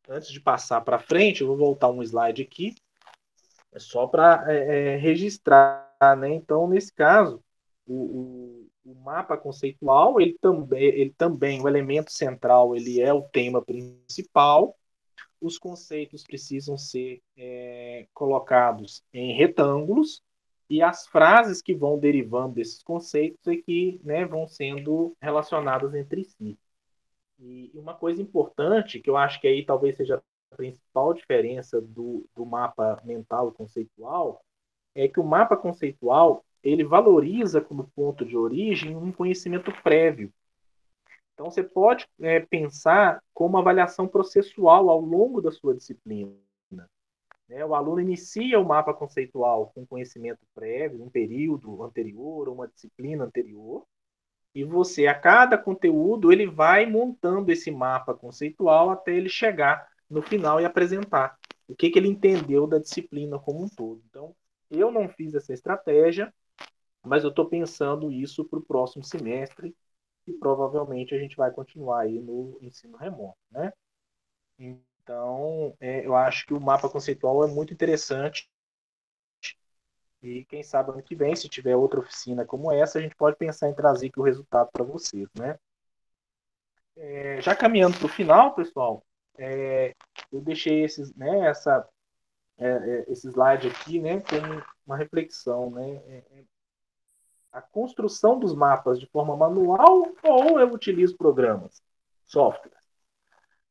antes de passar para frente, eu vou voltar um slide aqui, só para registrar, né? Então, nesse caso, o mapa conceitual, ele também, o elemento central, ele é o tema principal. Os conceitos precisam ser colocados em retângulos e as frases que vão derivando desses conceitos é que, né, vão sendo relacionadas entre si. E uma coisa importante, que eu acho que aí talvez seja a principal diferença do mapa mental e conceitual, é que o mapa conceitual ele valoriza como ponto de origem um conhecimento prévio. Então, você pode pensar como avaliação processual ao longo da sua disciplina. Né? O aluno inicia o mapa conceitual com conhecimento prévio, um período anterior, uma disciplina anterior, e você, a cada conteúdo, ele vai montando esse mapa conceitual até ele chegar no final e apresentar o que ele entendeu da disciplina como um todo. Então, eu não fiz essa estratégia, mas eu estou pensando isso para o próximo semestre e provavelmente a gente vai continuar aí no ensino remoto, né? Então, eu acho que o mapa conceitual é muito interessante e quem sabe ano que vem, se tiver outra oficina como essa, a gente pode pensar em trazer aqui o resultado para vocês, né? Já caminhando para o final, pessoal, eu deixei esse slide aqui, né, como uma reflexão, né? A construção dos mapas de forma manual ou eu utilizo programas, software?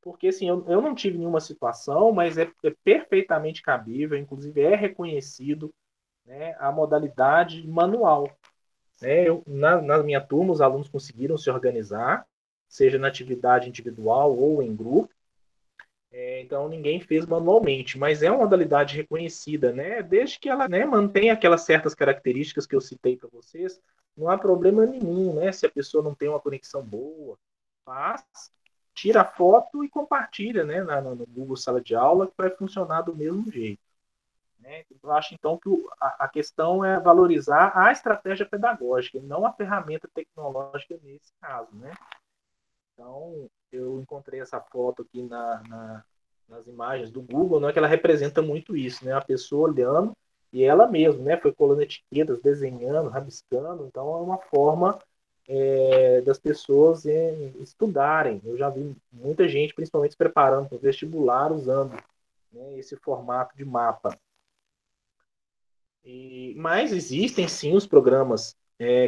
Porque assim, eu não tive nenhuma situação, mas é perfeitamente cabível, inclusive é reconhecido, né, a modalidade manual. Né? Na minha turma, os alunos conseguiram se organizar, seja na atividade individual ou em grupo, então ninguém fez manualmente, mas é uma modalidade reconhecida, né? Desde que ela, né, mantenha aquelas certas características que eu citei para vocês, não há problema nenhum, né? Se a pessoa não tem uma conexão boa, faz, tira a foto e compartilha, né, no Google Sala de Aula, que vai funcionar do mesmo jeito. Né? Eu acho então que a questão é valorizar a estratégia pedagógica, não a ferramenta tecnológica nesse caso, né? Então, eu encontrei essa foto aqui nas imagens do Google, né, que ela representa muito isso, né? A pessoa olhando e ela mesma, né? Foi colando etiquetas, desenhando, rabiscando. Então, é uma forma das pessoas estudarem. Eu já vi muita gente, principalmente se preparando para o vestibular, usando, né, esse formato de mapa. Mas existem sim os programas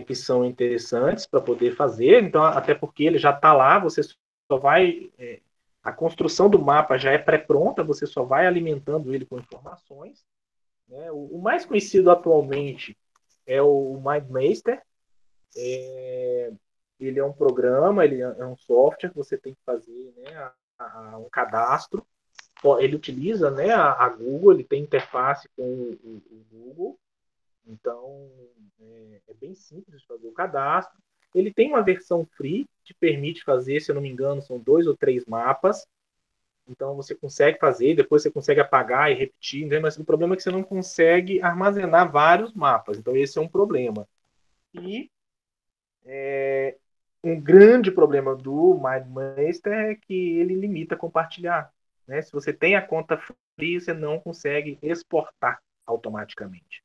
que são interessantes para poder fazer, então até porque ele já está lá, você só vai a construção do mapa já é pré-pronta, você só vai alimentando ele com informações. Né? O mais conhecido atualmente é o MindMaster. Ele é um programa, ele é um software que você tem que fazer, né, um cadastro. Ele utiliza, né, a Google, ele tem interface com o Google. Então, é bem simples de fazer o cadastro. Ele tem uma versão free que permite fazer, se eu não me engano, são 2 ou 3 mapas. Então, você consegue fazer, depois você consegue apagar e repetir, né? Mas o problema é que você não consegue armazenar vários mapas. Então, esse é um problema. E Um grande problema do MindMeister é que ele limita compartilhar, né? Se você tem a conta free, você não consegue exportar automaticamente.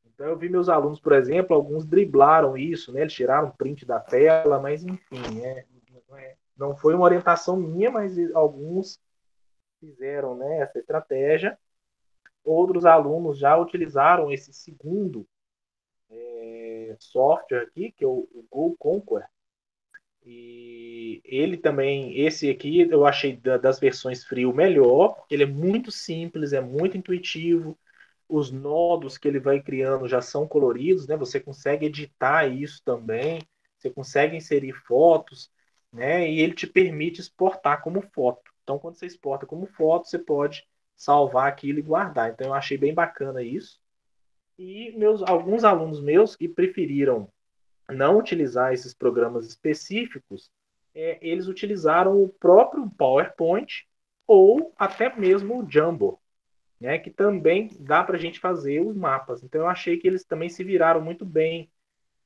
Então, eu vi meus alunos, por exemplo, alguns driblaram isso, né? Eles tiraram print da tela, mas enfim, não foi uma orientação minha, mas alguns fizeram, né, essa estratégia. Outros alunos já utilizaram esse segundo software aqui, que é o GoConquer. E ele também, esse aqui eu achei das versões free o melhor, porque ele é muito simples, é muito intuitivo. Os nodos que ele vai criando já são coloridos, né? Você consegue editar isso também, você consegue inserir fotos, né? E ele te permite exportar como foto. Então, quando você exporta como foto, você pode salvar aquilo e guardar. Então, eu achei bem bacana isso. E alguns alunos meus que preferiram não utilizar esses programas específicos, eles utilizaram o próprio PowerPoint ou até mesmo o Jamboard, né, que também dá para a gente fazer os mapas. Então, eu achei que eles também se viraram muito bem.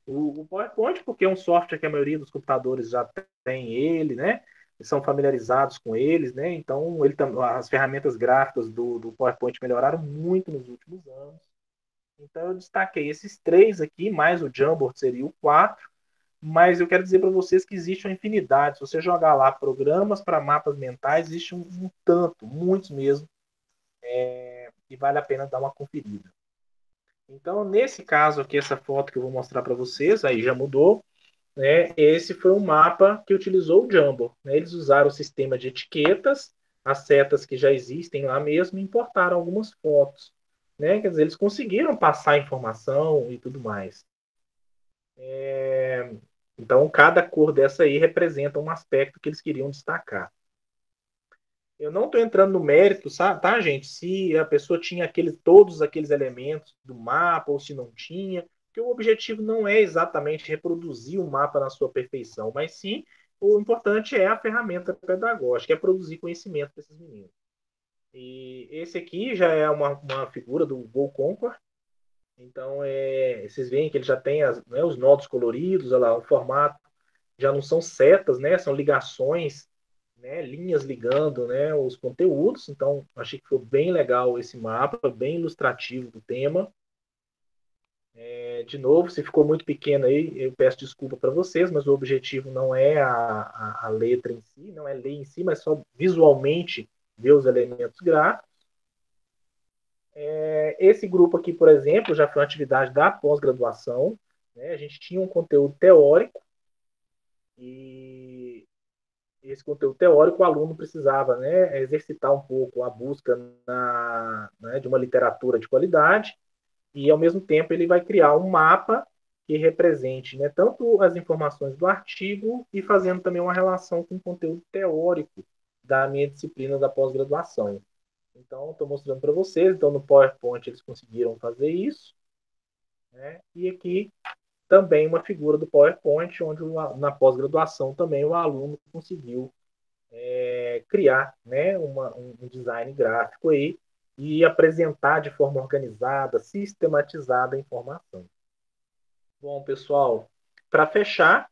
O PowerPoint, porque é um software que a maioria dos computadores já tem ele, né? São familiarizados com eles, né? Então, as ferramentas gráficas do PowerPoint melhoraram muito nos últimos anos. Então, eu destaquei esses três aqui, mais o Jamboard seria o 4. Mas eu quero dizer para vocês que existe uma infinidade. Se você jogar lá programas para mapas mentais, existe um tanto, muitos mesmo, e vale a pena dar uma conferida. Então, nesse caso aqui, essa foto que eu vou mostrar para vocês, aí já mudou, né? Esse foi um mapa que utilizou o Jumbo, né? Eles usaram o sistema de etiquetas, as setas que já existem lá mesmo, e importaram algumas fotos, né? Quer dizer, eles conseguiram passar informação e tudo mais. Então, cada cor dessa aí representa um aspecto que eles queriam destacar. Eu não estou entrando no mérito, tá, gente? Se a pessoa tinha todos aqueles elementos do mapa ou se não tinha, porque o objetivo não é exatamente reproduzir o mapa na sua perfeição, mas sim o importante é a ferramenta pedagógica, é produzir conhecimento para esses meninos. E esse aqui já é uma figura do GoConquer. Então, vocês veem que ele já tem os nodos coloridos, olha lá, o formato já não são setas, né? São ligações, né? Linhas ligando, né? Os conteúdos. Então, achei que foi bem legal esse mapa, bem ilustrativo do tema. De novo, se ficou muito pequeno aí, eu peço desculpa para vocês, mas o objetivo não é a letra em si, não é ler em si, mas só visualmente ver os elementos gráficos. Esse grupo aqui, por exemplo, já foi uma atividade da pós-graduação, né? A gente tinha um conteúdo teórico e esse conteúdo teórico o aluno precisava, né, exercitar um pouco a busca de uma literatura de qualidade e, ao mesmo tempo, ele vai criar um mapa que represente, né, tanto as informações do artigo e fazendo também uma relação com o conteúdo teórico da minha disciplina da pós-graduação. Então, estou mostrando para vocês. Então, no PowerPoint eles conseguiram fazer isso, né? E aqui também uma figura do PowerPoint, onde na pós-graduação também o aluno conseguiu criar, né, um design gráfico aí e apresentar de forma organizada, sistematizada a informação. Bom, pessoal, para fechar,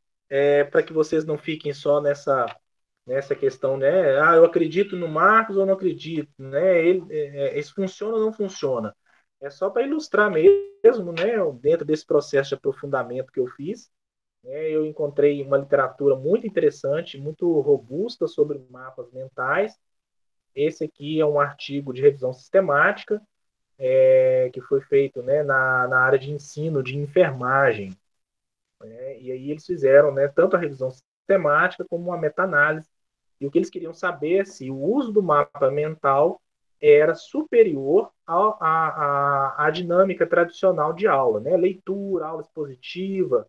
para que vocês não fiquem só nessa questão, né? Eu acredito no Marcos ou não acredito, né? Isso funciona ou não funciona? É só para ilustrar mesmo, né? Dentro desse processo de aprofundamento que eu fiz, né, eu encontrei uma literatura muito interessante, muito robusta sobre mapas mentais. Esse aqui é um artigo de revisão sistemática que foi feito, né, na área de ensino de enfermagem. E aí eles fizeram, né, tanto a revisão sistemática como uma meta-análise. E o que eles queriam saber é se o uso do mapa mental era superior à dinâmica tradicional de aula, né? Leitura, aula expositiva.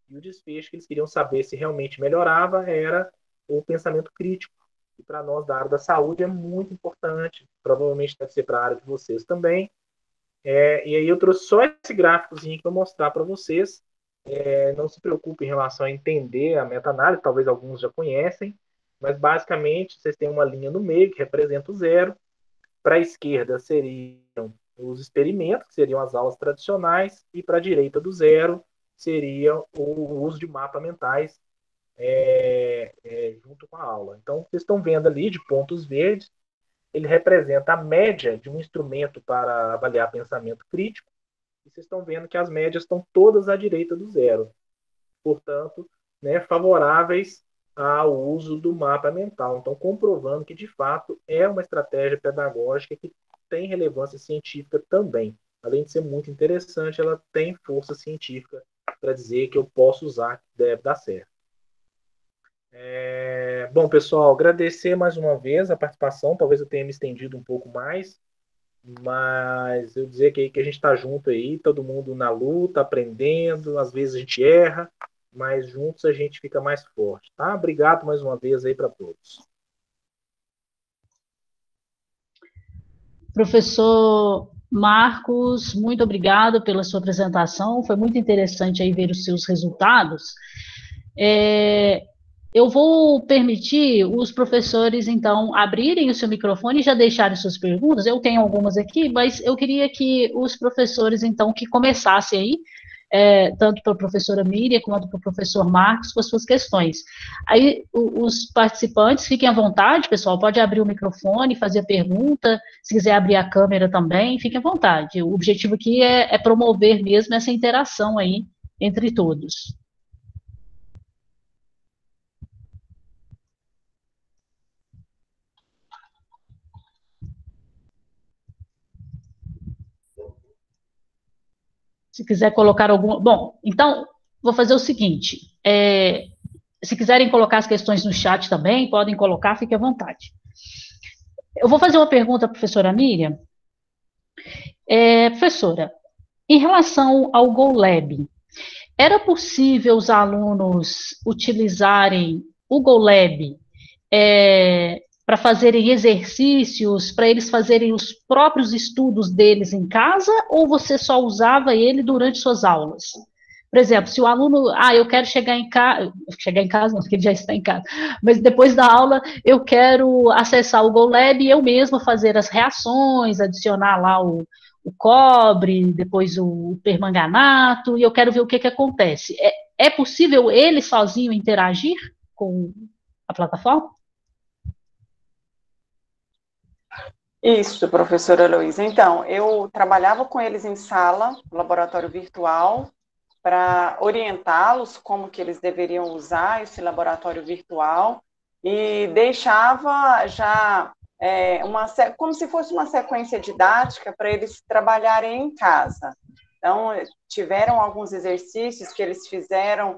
E o desfecho que eles queriam saber se realmente melhorava era o pensamento crítico, que para nós da área da saúde é muito importante. Provavelmente deve ser para a área de vocês também. E aí eu trouxe só esse gráficozinho para mostrar para vocês. Não se preocupe em relação a entender a meta-análise, talvez alguns já conhecem, mas basicamente vocês têm uma linha no meio que representa o zero. Para a esquerda seriam os experimentos, que seriam as aulas tradicionais, e para a direita do zero seria o uso de mapas mentais junto com a aula. Então, vocês estão vendo ali, de pontos verdes, ele representa a média de um instrumento para avaliar pensamento crítico, e vocês estão vendo que as médias estão todas à direita do zero. Portanto, né, favoráveis ao uso do mapa mental. Então, comprovando que, de fato, é uma estratégia pedagógica que tem relevância científica também. Além de ser muito interessante, ela tem força científica para dizer que eu posso usar, que deve dar certo. Bom, pessoal, agradecer mais uma vez a participação. Talvez eu tenha me estendido um pouco mais, mas eu dizer que a gente está junto aí, todo mundo na luta, aprendendo, às vezes a gente erra, mas juntos a gente fica mais forte, tá? Obrigado mais uma vez aí para todos. Professor Marcos, muito obrigado pela sua apresentação, foi muito interessante aí ver os seus resultados. Eu vou permitir os professores, então, abrirem o seu microfone e já deixarem suas perguntas. Eu tenho algumas aqui, mas eu queria que os professores, então, que começassem aí, tanto para a professora Miriam quanto para o professor Marcos, com as suas questões. Aí, os participantes, fiquem à vontade, pessoal, pode abrir o microfone, fazer a pergunta, se quiser abrir a câmera também, fiquem à vontade. O objetivo aqui é promover mesmo essa interação aí entre todos. Se quiser colocar alguma... Bom, então, vou fazer o seguinte, se quiserem colocar as questões no chat também, podem colocar, fique à vontade. Eu vou fazer uma pergunta à professora Miriam. Professora, em relação ao GoLab, era possível os alunos utilizarem o GoLab para fazerem exercícios, para eles fazerem os próprios estudos deles em casa, ou você só usava ele durante suas aulas? Por exemplo, se o aluno, eu quero chegar em casa não, porque ele já está em casa, mas depois da aula eu quero acessar o GoLab e eu mesma fazer as reações, adicionar lá o cobre, depois o permanganato, e eu quero ver o que acontece. É possível ele sozinho interagir com a plataforma? Isso, professora Heloísa. Então, eu trabalhava com eles em sala, laboratório virtual, para orientá-los como que eles deveriam usar esse laboratório virtual e deixava já como se fosse uma sequência didática para eles trabalharem em casa. Então, tiveram alguns exercícios que eles fizeram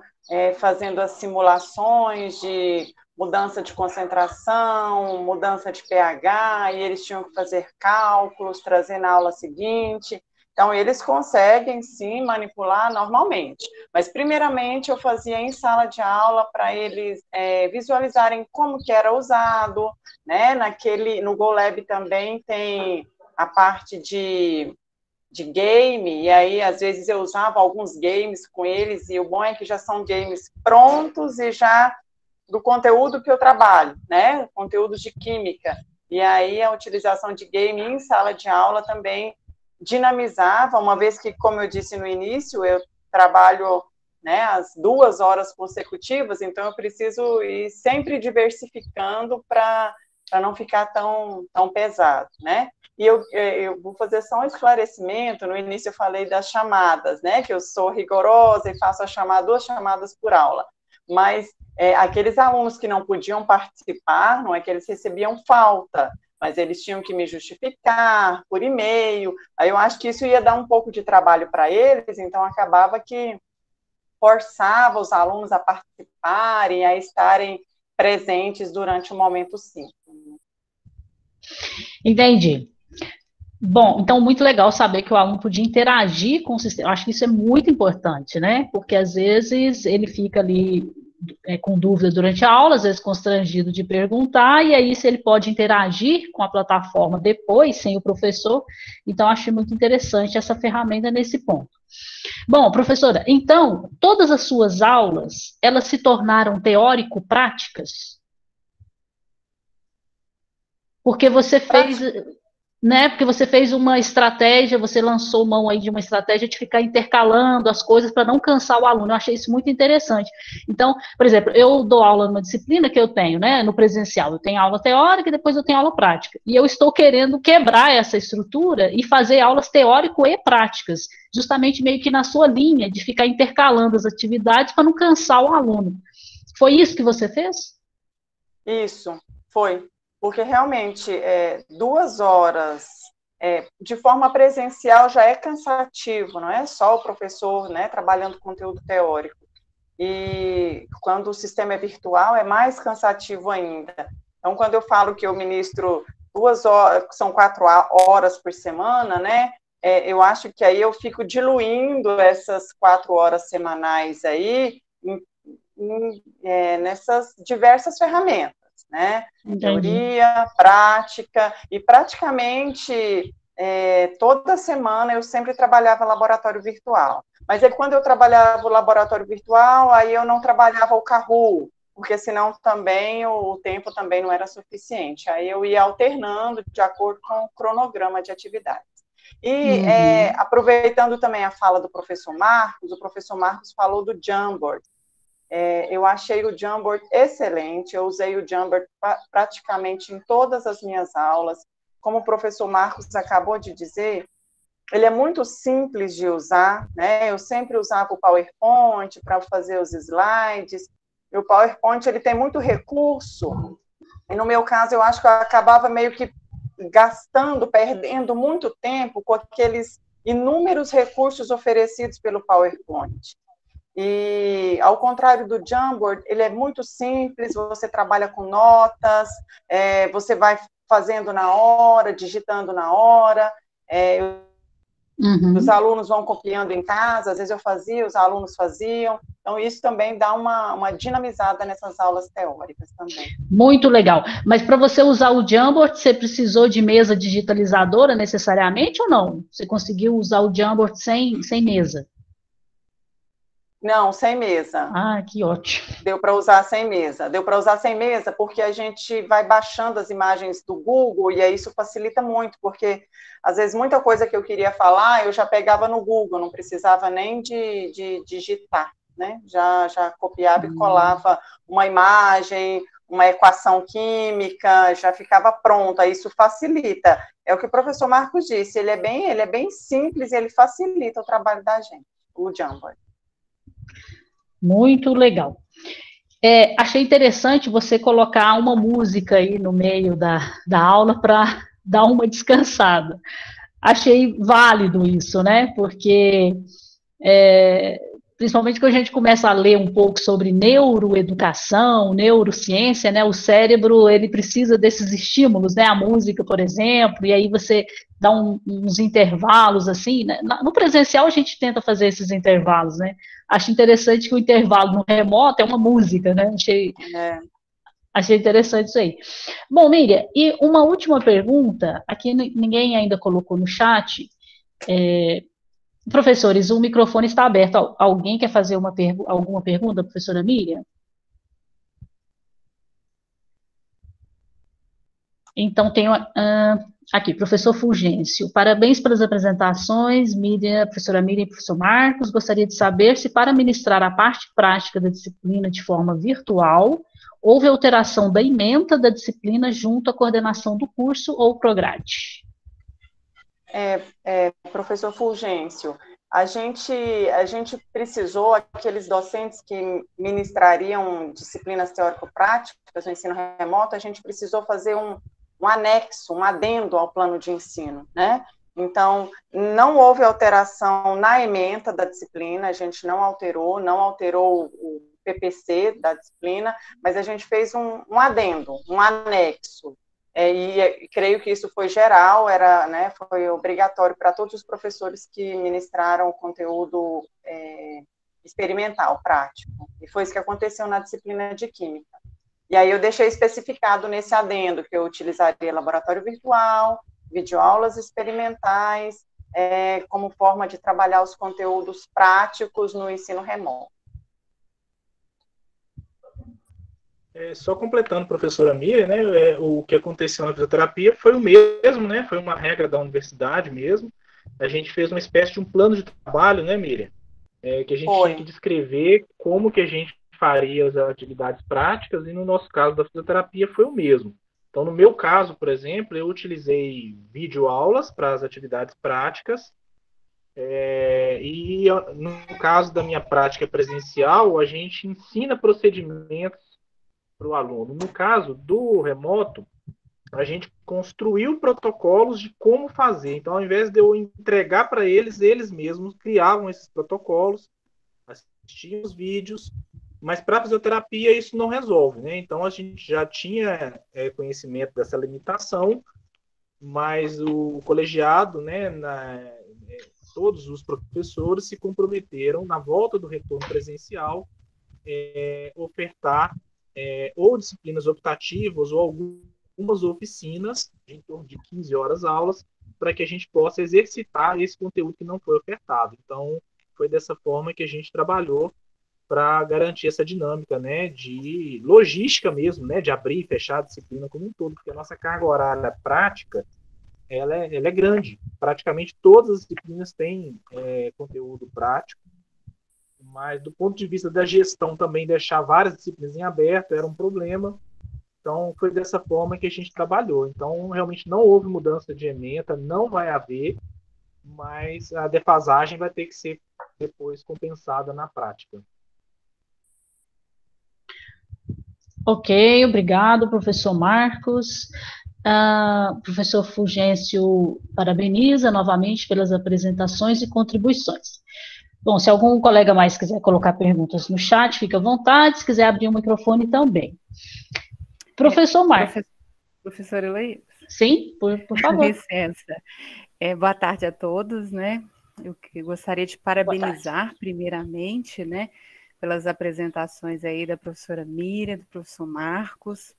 fazendo as simulações de mudança de concentração, mudança de pH, e eles tinham que fazer cálculos, trazer na aula seguinte. Então, eles conseguem, sim, manipular normalmente. Mas, primeiramente, eu fazia em sala de aula para eles visualizarem como que era usado, né? No GoLab também tem a parte de game, e aí, às vezes, eu usava alguns games com eles, e o bom é que já são games prontos e já do conteúdo que eu trabalho, né? Conteúdos de química. E aí, a utilização de game em sala de aula também dinamizava, uma vez que, como eu disse no início, eu trabalho, né, as 2 horas consecutivas, então eu preciso ir sempre diversificando para não ficar tão pesado, né? E eu vou fazer só um esclarecimento. No início eu falei das chamadas, né, que eu sou rigorosa e faço 2 chamadas por aula, mas aqueles alunos que não podiam participar, não é que eles recebiam falta, mas eles tinham que me justificar por e-mail. Aí eu acho que isso ia dar um pouco de trabalho para eles, então acabava que forçava os alunos a participarem, a estarem presentes durante o momento sim. Entendi. Bom, então muito legal saber que o aluno podia interagir com o sistema. Acho que isso é muito importante, né? Porque às vezes ele fica ali com dúvida durante a aula, às vezes constrangido de perguntar, e aí se ele pode interagir com a plataforma depois, sem o professor, então achei muito interessante essa ferramenta nesse ponto. Bom, professora, então, todas as suas aulas, elas se tornaram teórico-práticas? Porque você fez... né? Porque você fez uma estratégia, você lançou mão aí de uma estratégia de ficar intercalando as coisas para não cansar o aluno. Eu achei isso muito interessante. Então, por exemplo, eu dou aula numa disciplina que eu tenho, né? No presencial, eu tenho aula teórica e depois eu tenho aula prática. E eu estou querendo quebrar essa estrutura e fazer aulas teórico e práticas, justamente meio que na sua linha de ficar intercalando as atividades para não cansar o aluno. Foi isso que você fez? Isso, foi. Porque realmente 2 horas de forma presencial já é cansativo, não é só o professor, né, trabalhando conteúdo teórico. E quando o sistema é virtual é mais cansativo ainda. Então, quando eu falo que eu ministro 2 horas, são 4 horas por semana, né? Eu acho que aí eu fico diluindo essas 4 horas semanais aí nessas diversas ferramentas, né? Entendi. Teoria, prática, e praticamente toda semana eu sempre trabalhava laboratório virtual. Mas aí quando eu trabalhava o laboratório virtual, aí eu não trabalhava o Kahoot, porque senão também o tempo também não era suficiente. Aí eu ia alternando de acordo com o cronograma de atividades. E aproveitando também a fala do professor Marcos, o professor Marcos falou do Jamboard. Eu achei o Jamboard excelente, eu usei o Jamboard praticamente em todas as minhas aulas. Como o professor Marcos acabou de dizer, ele é muito simples de usar, né? Eu sempre usava o PowerPoint para fazer os slides. E o PowerPoint ele tem muito recurso, e no meu caso eu acho que eu acabava meio que gastando, perdendo muito tempo com aqueles inúmeros recursos oferecidos pelo PowerPoint. E, ao contrário do Jamboard, ele é muito simples, você trabalha com notas, você vai fazendo na hora, digitando na hora, os alunos vão copiando em casa, às vezes eu fazia, os alunos faziam, então isso também dá uma dinamizada nessas aulas teóricas também. Muito legal. Mas para você usar o Jamboard, você precisou de mesa digitalizadora necessariamente ou não? Você conseguiu usar o Jamboard sem mesa? Não, sem mesa. Ah, que ótimo. Deu para usar sem mesa. Deu para usar sem mesa porque a gente vai baixando as imagens do Google e aí isso facilita muito, porque às vezes muita coisa que eu queria falar eu já pegava no Google, não precisava nem de digitar, né? Já copiava e colava uma imagem, uma equação química, já ficava pronta, isso facilita. É o que o professor Marcos disse, ele é bem simples e ele facilita o trabalho da gente, o Jamboard. Muito legal. Achei interessante você colocar uma música aí no meio da aula para dar uma descansada. Achei válido isso, né? Porque, principalmente quando a gente começa a ler um pouco sobre neuroeducação, neurociência, né? O cérebro, ele precisa desses estímulos, né? A música, por exemplo, e aí você dá uns intervalos, assim, né? No presencial a gente tenta fazer esses intervalos, né? Acho interessante que o intervalo no remoto é uma música, né? Achei interessante isso aí. Bom, Miriam, e uma última pergunta, aqui ninguém ainda colocou no chat. Professores, o microfone está aberto. Alguém quer fazer alguma pergunta, professora Miriam? Então, tenho aqui, professor Fulgêncio. Parabéns pelas apresentações, professora Miriam e professor Marcos. Gostaria de saber se, para ministrar a parte prática da disciplina de forma virtual, houve alteração da ementa da disciplina junto à coordenação do curso ou prograde? Professor Fulgêncio, a gente precisou, aqueles docentes que ministrariam disciplinas teórico-práticas no ensino remoto, a gente precisou fazer um anexo, um adendo ao plano de ensino, né? Então, não houve alteração na ementa da disciplina, a gente não alterou o PPC da disciplina, mas a gente fez um adendo, um anexo. E creio que isso foi geral, foi obrigatório para todos os professores que ministraram o conteúdo experimental, prático. E foi isso que aconteceu na disciplina de Química. E aí eu deixei especificado nesse adendo que eu utilizaria laboratório virtual, videoaulas experimentais, como forma de trabalhar os conteúdos práticos no ensino remoto. Só completando, professora Miriam, né, o que aconteceu na fisioterapia foi o mesmo, né, foi uma regra da universidade mesmo. A gente fez uma espécie de um plano de trabalho, né, Miriam, que a gente tinha que Foi. descrever como que a gente faria as atividades práticas, e no nosso caso da fisioterapia foi o mesmo. Então, no meu caso, por exemplo, eu utilizei videoaulas para as atividades práticas, e no caso da minha prática presencial, a gente ensina procedimentos para o aluno. No caso do remoto, a gente construiu protocolos de como fazer. Então, ao invés de eu entregar para eles, eles mesmos criavam esses protocolos, assistiam os vídeos, mas para a fisioterapia isso não resolve, né? Então, a gente já tinha conhecimento dessa limitação, mas o colegiado, né, todos os professores se comprometeram, na volta do retorno presencial, ofertar ou disciplinas optativas ou algumas oficinas, em torno de 15 horas aulas, para que a gente possa exercitar esse conteúdo que não foi ofertado. Então, foi dessa forma que a gente trabalhou para garantir essa dinâmica, né, de logística mesmo, né, de abrir e fechar a disciplina como um todo, porque a nossa carga horária prática, ela é grande. Praticamente todas as disciplinas têm conteúdo prático, mas do ponto de vista da gestão também deixar várias disciplinas em aberto era um problema. Então foi dessa forma que a gente trabalhou. Então realmente não houve mudança de ementa, não vai haver, mas a defasagem vai ter que ser depois compensada na prática. Ok, obrigado, professor Marcos. Professor Fulgêncio parabeniza novamente pelas apresentações e contribuições. Bom, se algum colega mais quiser colocar perguntas no chat, fique à vontade, se quiser abrir o microfone também. Professor Marcos. Professora Heloísa? Sim, por favor. Licença. Boa tarde a todos, né? Eu gostaria de parabenizar primeiramente, né, pelas apresentações aí da professora Miriam, do professor Marcos,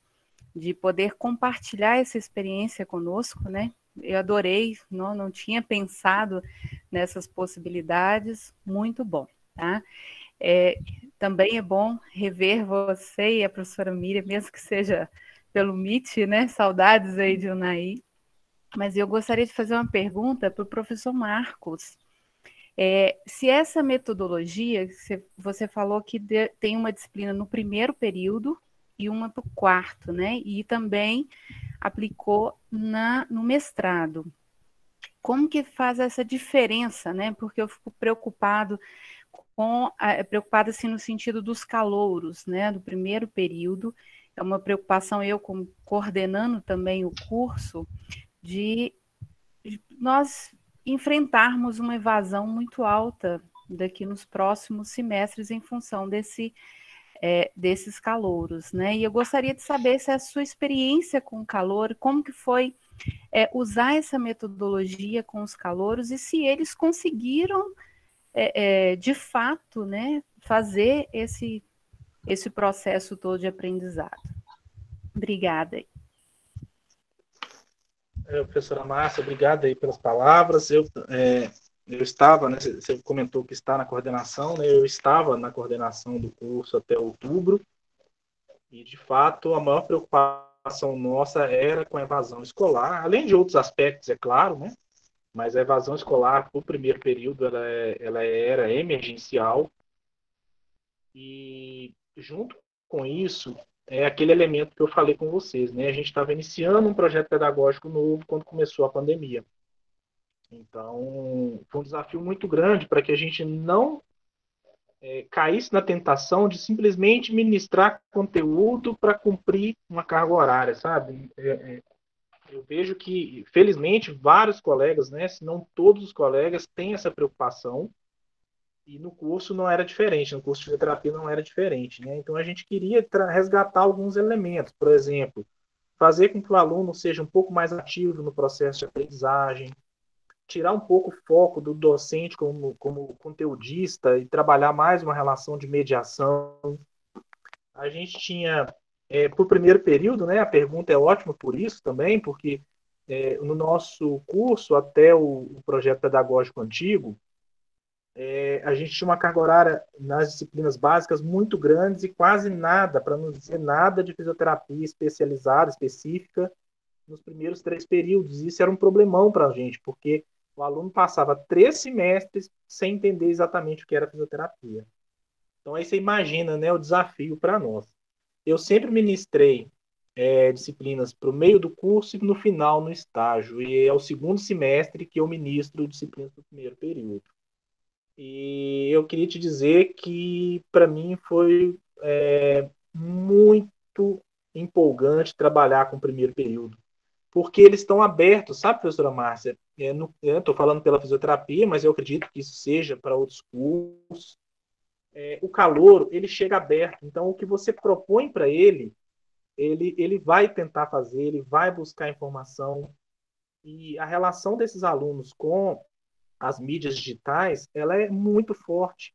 de poder compartilhar essa experiência conosco, né? Eu adorei, não tinha pensado nessas possibilidades, muito bom, tá? Também é bom rever você e a professora Miriam, mesmo que seja pelo Meet, né? Saudades aí de Unai. Mas eu gostaria de fazer uma pergunta para o professor Marcos. Se essa metodologia, você falou que tem uma disciplina no primeiro período e uma para o quarto, né? E também aplicou no mestrado. Como que faz essa diferença, né? Porque eu fico preocupada assim no sentido dos calouros, né? Do primeiro período. É uma preocupação eu como coordenando também o curso de nós enfrentarmos uma evasão muito alta daqui nos próximos semestres em função desses calouros, né? E eu gostaria de saber se a sua experiência com o calouro, como que foi usar essa metodologia com os calouros e se eles conseguiram, de fato, né, fazer esse processo todo de aprendizado. Obrigada. Professora Márcia, obrigado aí pelas palavras. Eu estava, né, você comentou que está na coordenação, né, eu estava na coordenação do curso até outubro, e, de fato, a maior preocupação nossa era com a evasão escolar, além de outros aspectos, é claro, né, mas a evasão escolar, no primeiro período, ela era emergencial, e, junto com isso, é aquele elemento que eu falei com vocês, né? A gente estava iniciando um projeto pedagógico novo quando começou a pandemia. Então, foi um desafio muito grande para que a gente não caísse na tentação de simplesmente ministrar conteúdo para cumprir uma carga horária, sabe? Eu vejo que, felizmente, vários colegas, né, se não todos os colegas, têm essa preocupação, e no curso não era diferente, no curso de fisioterapia não era diferente, né? Então a gente queria resgatar alguns elementos, por exemplo, fazer com que o aluno seja um pouco mais ativo no processo de aprendizagem, tirar um pouco o foco do docente como conteudista e trabalhar mais uma relação de mediação. A gente tinha, para o primeiro período, né, a pergunta é ótima por isso também, porque no nosso curso, até o projeto pedagógico antigo, a gente tinha uma carga horária nas disciplinas básicas muito grandes e quase nada, para não dizer nada, de fisioterapia especializada, específica, nos primeiros 3 períodos. Isso era um problemão para a gente, porque o aluno passava 3 semestres sem entender exatamente o que era fisioterapia. Então, aí você imagina, né, o desafio para nós. Eu sempre ministrei disciplinas para o meio do curso e no final, no estágio. E é o segundo semestre que eu ministro disciplinas do primeiro período. E eu queria te dizer que, para mim, foi muito empolgante trabalhar com o primeiro período, porque eles estão abertos, sabe, professora Márcia? Eu estou falando pela fisioterapia, mas eu acredito que isso seja para outros cursos. O calouro, ele chega aberto, então o que você propõe para ele vai tentar fazer, ele vai buscar informação, e a relação desses alunos com as mídias digitais, ela é muito forte.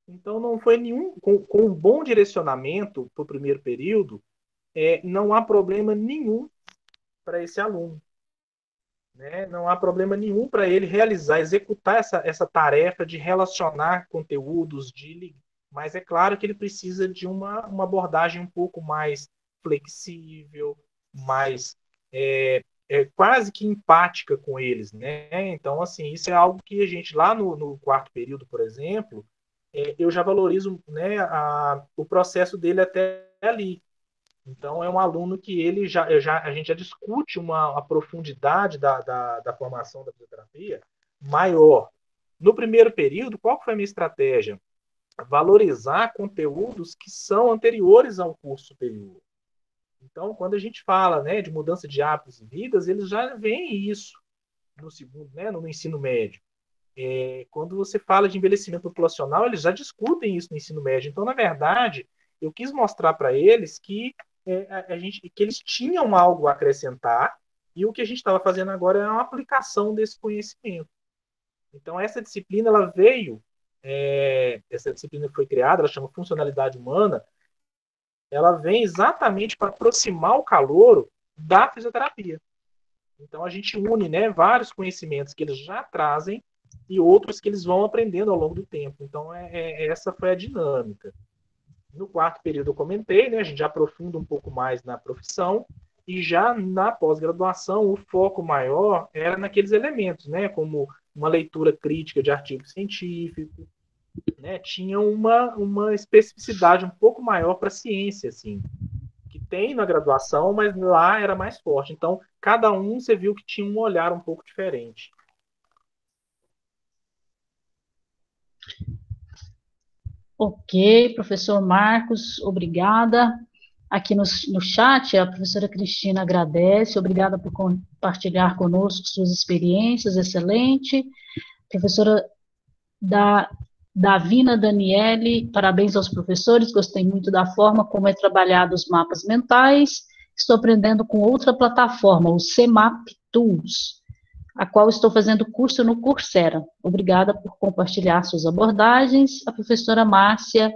Então, não foi com um bom direcionamento para o primeiro período, não há problema nenhum para esse aluno. Né? Não há problema nenhum para ele realizar, executar essa tarefa de relacionar conteúdos, mas é claro que ele precisa de uma abordagem um pouco mais flexível, mais quase que empática com eles. Né? Então, assim, isso é algo que a gente, lá no quarto período, por exemplo, eu já valorizo, né, o processo dele até ali. Então, é um aluno que a gente já discute a profundidade da formação da fisioterapia maior. No primeiro período, qual foi a minha estratégia? Valorizar conteúdos que são anteriores ao curso superior. Então, quando a gente fala, né, de mudança de hábitos e vidas, eles já veem isso no segundo, né, no ensino médio. Quando você fala de envelhecimento populacional, eles já discutem isso no ensino médio. Então, na verdade, eu quis mostrar para eles que que eles tinham algo a acrescentar, e o que a gente estava fazendo agora é uma aplicação desse conhecimento. Então, essa disciplina, ela veio, essa disciplina que foi criada, ela chama Funcionalidade Humana, ela vem exatamente para aproximar o calouro da fisioterapia. Então, a gente une, né, vários conhecimentos que eles já trazem e outros que eles vão aprendendo ao longo do tempo. Então, essa foi a dinâmica. No quarto período eu comentei, né, a gente já aprofunda um pouco mais na profissão, e já na pós-graduação o foco maior era naqueles elementos, né, como uma leitura crítica de artigos científicos, né, tinha uma especificidade um pouco maior para a ciência, assim, que tem na graduação, mas lá era mais forte. Então, cada um você viu que tinha um olhar um pouco diferente. Ok, professor Marcos, obrigada. Aqui no chat, a professora Cristina agradece, obrigada por compartilhar conosco suas experiências, excelente. Professora Davina Daniele, parabéns aos professores, gostei muito da forma como é trabalhado os mapas mentais, estou aprendendo com outra plataforma, o CEMAP Tools, a qual estou fazendo curso no Coursera. Obrigada por compartilhar suas abordagens. A professora Márcia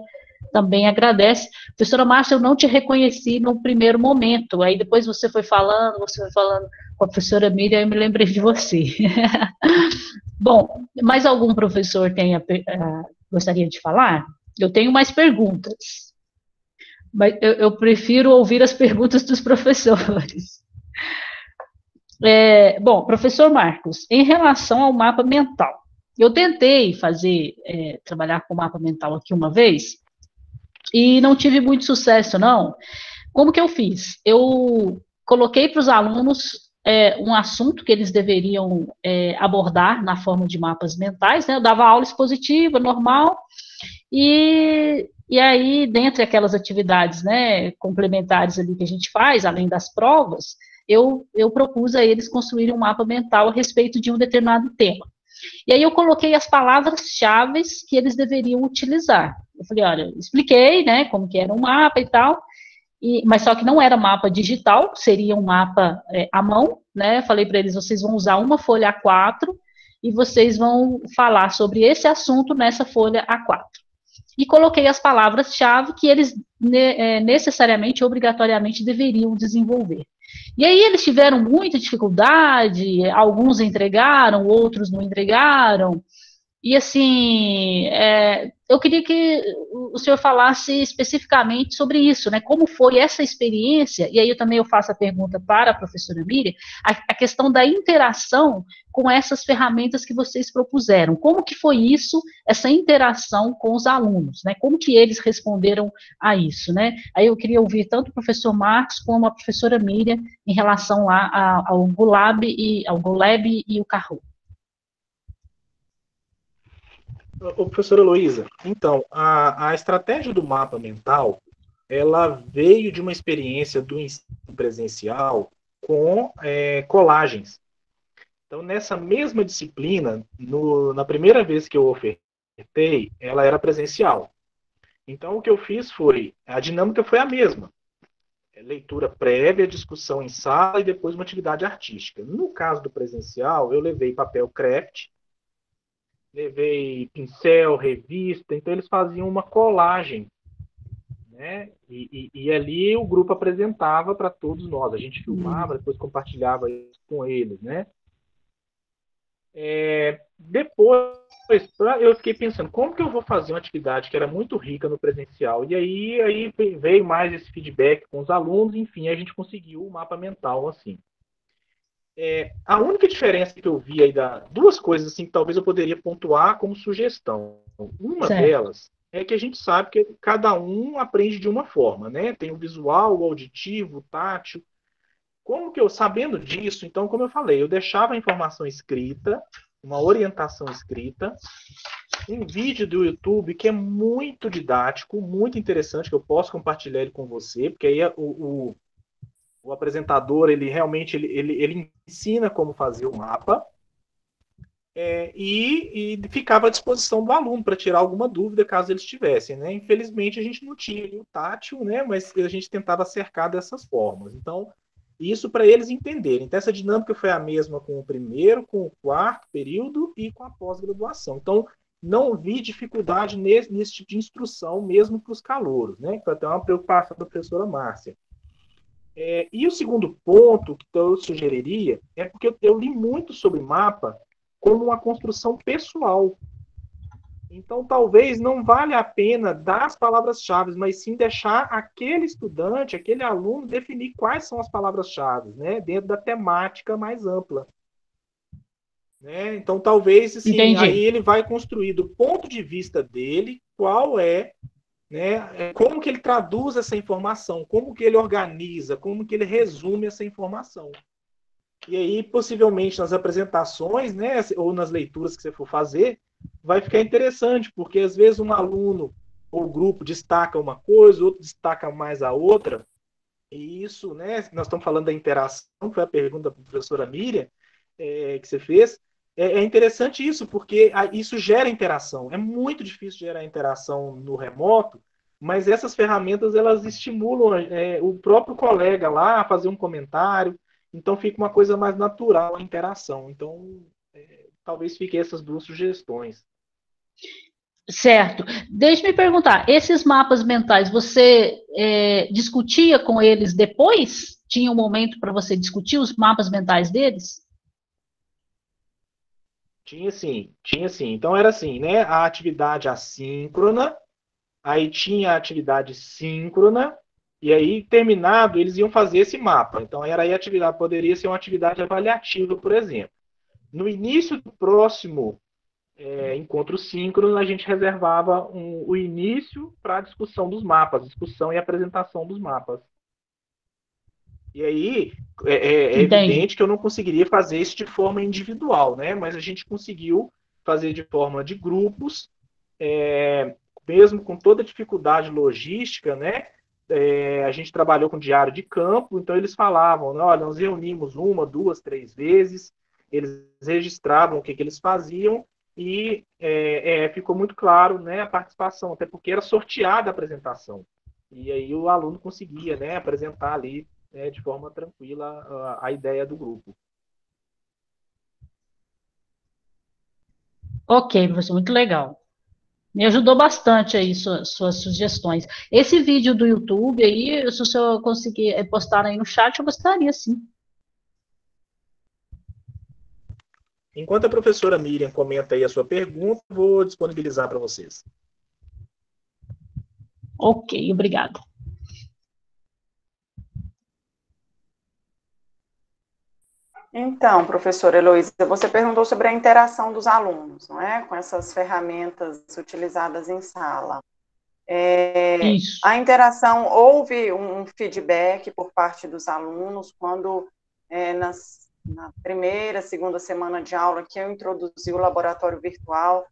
também agradece. Professora Márcia, eu não te reconheci no primeiro momento, aí depois você foi falando com a professora Miriam, eu me lembrei de você. Bom, mais algum professor gostaria de falar? Eu tenho mais perguntas, mas eu prefiro ouvir as perguntas dos professores. Bom, professor Marcos, em relação ao mapa mental, eu tentei trabalhar com o mapa mental aqui uma vez, e não tive muito sucesso, não. Como que eu fiz? Eu coloquei para os alunos um assunto que eles deveriam abordar na forma de mapas mentais, né? Eu dava aula expositiva, normal, e aí, dentre aquelas atividades, né, complementares ali que a gente faz, além das provas, eu propus a eles construírem um mapa mental a respeito de um determinado tema. E aí eu coloquei as palavras-chave que eles deveriam utilizar. Eu falei, olha, expliquei, né, como que era um mapa e tal, mas só que não era mapa digital, seria um mapa à mão, né, falei para eles, vocês vão usar uma folha A4 e vocês vão falar sobre esse assunto nessa folha A4. E coloquei as palavras-chave que eles necessariamente, obrigatoriamente deveriam desenvolver. E aí eles tiveram muita dificuldade, alguns entregaram, outros não entregaram, E, assim, eu queria que o senhor falasse especificamente sobre isso, né? Como foi essa experiência, e aí eu faço a pergunta para a professora Miriam, a questão da interação com essas ferramentas que vocês propuseram. Como que foi isso, essa interação com os alunos, né? Como que eles responderam a isso, né? Aí eu queria ouvir tanto o professor Marcos como a professora Miriam em relação ao GoLab e o Kahoot. Ô, professora Heloísa, então, a estratégia do mapa mental, ela veio de uma experiência do ensino presencial com colagens. Então, nessa mesma disciplina, na primeira vez que eu ofertei, ela era presencial. Então, o que eu fiz foi, a dinâmica foi a mesma. Leitura prévia, discussão em sala e depois uma atividade artística. No caso do presencial, eu levei papel craft, levei pincel, revista, então eles faziam uma colagem, né? E ali o grupo apresentava para todos nós. A gente filmava, depois compartilhava isso com eles, né? Depois, eu fiquei pensando, como que eu vou fazer uma atividade que era muito rica no presencial? E aí veio mais esse feedback com os alunos, enfim, a gente conseguiu o mapa mental, assim. A única diferença que eu vi aí, duas coisas assim, que talvez eu poderia pontuar como sugestão. Uma delas é que a gente sabe que cada um aprende de uma forma, né? Tem o visual, o auditivo, o tátil. Como que eu, sabendo disso, então, como eu falei, eu deixava a informação escrita, uma orientação escrita, um vídeo do YouTube que é muito didático, muito interessante, que eu posso compartilhar ele com você, porque aí o apresentador, ele realmente ele ensina como fazer o mapa, e ficava à disposição do aluno para tirar alguma dúvida caso eles tivessem, né? Infelizmente a gente não tinha o tátil, né? Mas a gente tentava cercar dessas formas. Então, isso para eles entenderem. Então, essa dinâmica foi a mesma com o primeiro, com o quarto período e com a pós-graduação. Então, não vi dificuldade nesse tipo de instrução, mesmo para os calouros, né? Foi até uma preocupação da professora Márcia. E o segundo ponto que eu sugeriria é porque eu li muito sobre mapa como uma construção pessoal. Então, talvez não valha a pena dar as palavras-chave, mas sim deixar aquele estudante, aquele aluno, definir quais são as palavras-chave, né, dentro da temática mais ampla. Né? Então, talvez, assim, aí ele vai construir do ponto de vista dele qual né, como que ele traduz essa informação, como que ele organiza, como que ele resume essa informação. E aí, possivelmente, nas apresentações, né, ou nas leituras que você for fazer, vai ficar interessante, porque às vezes um aluno ou grupo destaca uma coisa, outro destaca mais a outra, e isso, né, nós estamos falando da interação, foi a pergunta da professora Miriam, que você fez, é interessante isso, porque isso gera interação. É muito difícil gerar interação no remoto, mas essas ferramentas, elas estimulam o próprio colega lá a fazer um comentário, então fica uma coisa mais natural a interação. Então, talvez fiquem essas duas sugestões. Certo. Deixe-me perguntar, esses mapas mentais, você discutia com eles depois? Tinha um momento para você discutir os mapas mentais deles? Tinha sim. Então era assim, né? A atividade assíncrona, aí tinha a atividade síncrona, e aí, terminado, eles iam fazer esse mapa. Então, era aí a atividade, poderia ser uma atividade avaliativa, por exemplo. No início do próximo encontro síncrono, a gente reservava o início para a discussão dos mapas, discussão e apresentação dos mapas. E aí, é evidente que eu não conseguiria fazer isso de forma individual, né? Mas a gente conseguiu fazer de forma de grupos, mesmo com toda a dificuldade logística, né? A gente trabalhou com diário de campo, então eles falavam, né, olha, nós reunimos 1, 2, 3 vezes, eles registravam o que eles faziam e ficou muito claro, né, a participação, até porque era sorteada a apresentação. E aí o aluno conseguia, né, apresentar ali de forma tranquila a ideia do grupo. Ok, professor, muito legal. Me ajudou bastante aí suas sugestões. Esse vídeo do YouTube aí, se o senhor conseguir postar aí no chat, eu gostaria, sim. Enquanto a professora Miriam comenta aí a sua pergunta, vou disponibilizar para vocês. Ok, obrigada. Então, professora Heloísa, você perguntou sobre a interação dos alunos, não é? Com essas ferramentas utilizadas em sala. Isso. A interação, houve um feedback por parte dos alunos quando, na primeira, segunda semana de aula, que eu introduzi o laboratório virtual,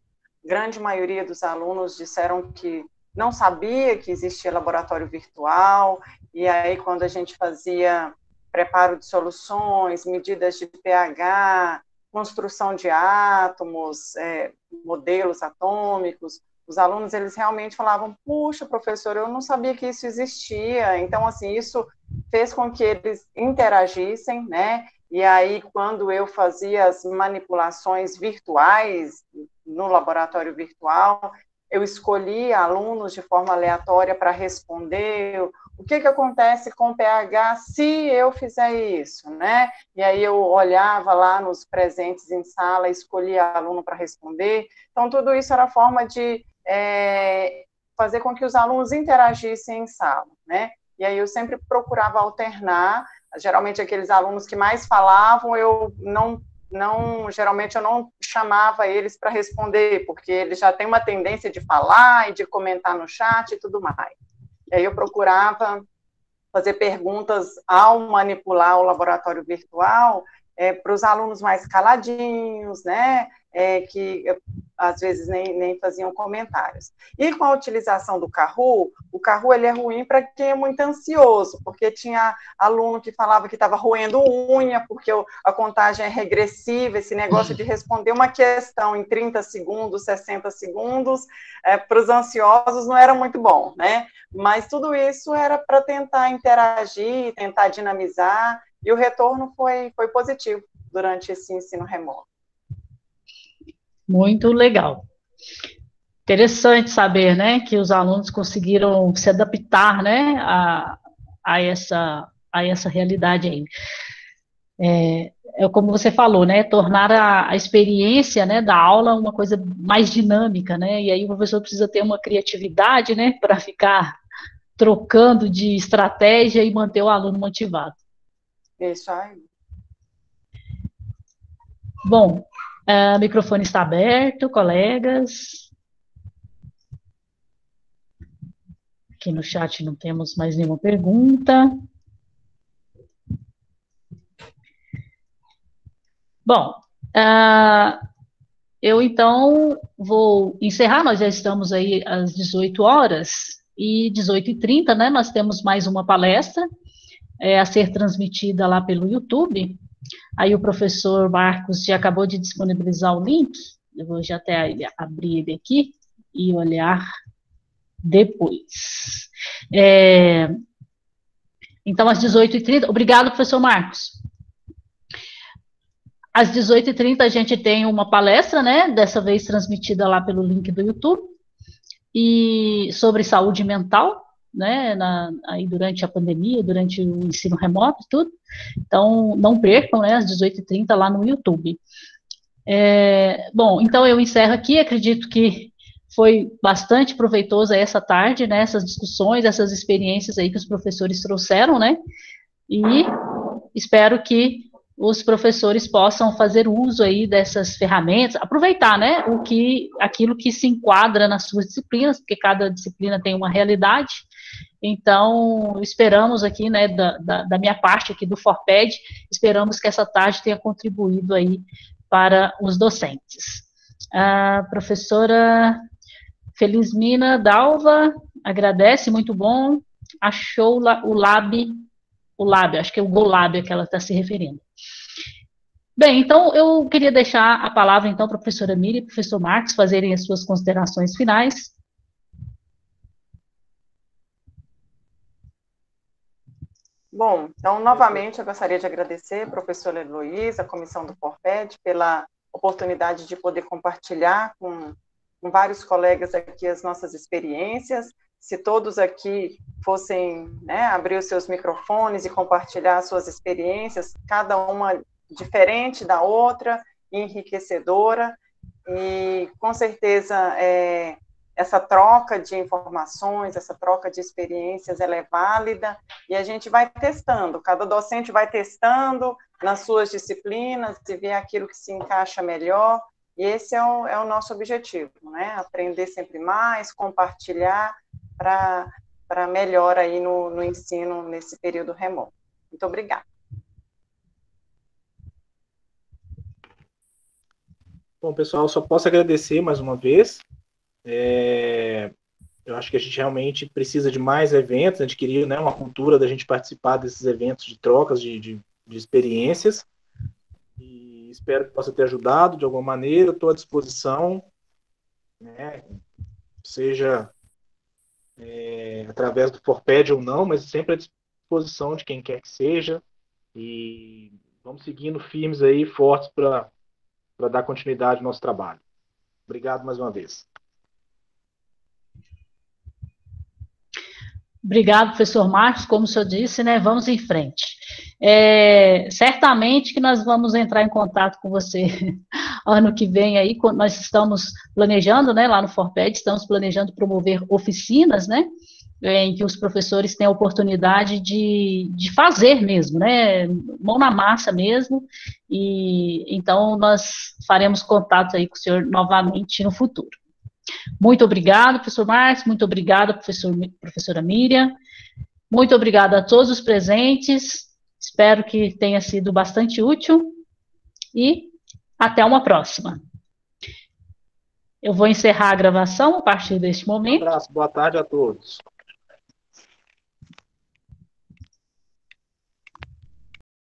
grande maioria dos alunos disseram que não sabia que existia laboratório virtual, e aí quando a gente fazia preparo de soluções, medidas de pH, construção de átomos, modelos atômicos, os alunos, eles realmente falavam, puxa, professor, eu não sabia que isso existia. Então, assim, isso fez com que eles interagissem, né? E aí, quando eu fazia as manipulações virtuais no laboratório virtual, eu escolhia alunos de forma aleatória para responder o que acontece com o pH se eu fizer isso, né? E aí eu olhava lá nos presentes em sala, escolhia aluno para responder. Então, tudo isso era forma de fazer com que os alunos interagissem em sala, né? E aí eu sempre procurava alternar, geralmente aqueles alunos que mais falavam, eu geralmente eu não chamava eles para responder, porque eles já têm uma tendência de falar e de comentar no chat e tudo mais. E aí eu procurava fazer perguntas ao manipular o laboratório virtual para os alunos mais caladinhos, né? Que às vezes nem faziam comentários. E com a utilização do Kahoot, o Kahoot ele é ruim para quem é muito ansioso, porque tinha aluno que falava que estava roendo unha, porque a contagem é regressiva, esse negócio de responder uma questão em 30 segundos, 60 segundos, para os ansiosos não era muito bom, né? Mas tudo isso era para tentar interagir, tentar dinamizar, e o retorno foi positivo durante esse ensino remoto. Muito legal. Interessante saber, né, que os alunos conseguiram se adaptar, né, a essa realidade aí. Como você falou, né, tornar a experiência, né, da aula uma coisa mais dinâmica, né, e aí o professor precisa ter uma criatividade, né, para ficar trocando de estratégia e manter o aluno motivado. Isso aí. Bom, o microfone está aberto, colegas. Aqui no chat não temos mais nenhuma pergunta. Bom, eu então vou encerrar, nós já estamos aí às 18 horas, e 18h30, né, nós temos mais uma palestra a ser transmitida lá pelo YouTube. Aí o professor Marcos já acabou de disponibilizar o link, eu vou já até abrir ele aqui e olhar depois. Então, às 18h30, obrigado, professor Marcos. Às 18h30 a gente tem uma palestra, né, dessa vez transmitida lá pelo link do YouTube, e sobre saúde mental, né, aí durante a pandemia, durante o ensino remoto e tudo. Então, não percam, né, às 18h30 lá no YouTube. Bom, então eu encerro aqui, acredito que foi bastante proveitosa essa tarde, né, essas discussões, essas experiências aí que os professores trouxeram, né, e espero que os professores possam fazer uso aí dessas ferramentas, aproveitar, né, aquilo que se enquadra nas suas disciplinas, porque cada disciplina tem uma realidade. Então, esperamos aqui, né, da minha parte aqui do Forped, esperamos que essa tarde tenha contribuído aí para os docentes. A professora Felizmina Dalva agradece, muito bom, achou o Lab, acho que é o GoLab que ela está se referindo. Bem, então eu queria deixar a palavra então para a professora Miriam e professor Marcos fazerem as suas considerações finais. Bom, então, novamente, eu gostaria de agradecer a professora Heloísa, a comissão do Forped, pela oportunidade de poder compartilhar com vários colegas aqui as nossas experiências. Se todos aqui fossem, né, abrir os seus microfones e compartilhar as suas experiências, cada uma diferente da outra, enriquecedora, e com certeza essa troca de informações, essa troca de experiências, ela é válida, e a gente vai testando, cada docente vai testando nas suas disciplinas, e ver aquilo que se encaixa melhor, e esse é o nosso objetivo, né? Aprender sempre mais, compartilhar, para melhor aí no ensino nesse período remoto. Muito obrigada. Bom, pessoal, só posso agradecer mais uma vez. Eu acho que a gente realmente precisa de mais eventos, adquirir, né, uma cultura da gente participar desses eventos de trocas de experiências. E espero que possa ter ajudado de alguma maneira. Estou à disposição, né, seja através do Forped ou não, mas sempre à disposição de quem quer que seja. E vamos seguindo firmes aí, fortes, para dar continuidade ao nosso trabalho. Obrigado mais uma vez. Obrigado, professor Marcos. Como o senhor disse, né, vamos em frente. Certamente que nós vamos entrar em contato com você ano que vem aí, quando nós estamos planejando, né, lá no Forped, estamos planejando promover oficinas, né, em que os professores têm a oportunidade de fazer mesmo, né, mão na massa mesmo, e então nós faremos contato aí com o senhor novamente no futuro. Muito obrigado, professor Marcos, muito obrigada, professora Miriam, muito obrigada a todos os presentes, espero que tenha sido bastante útil, e até uma próxima. Eu vou encerrar a gravação a partir deste momento. Um abraço, boa tarde a todos.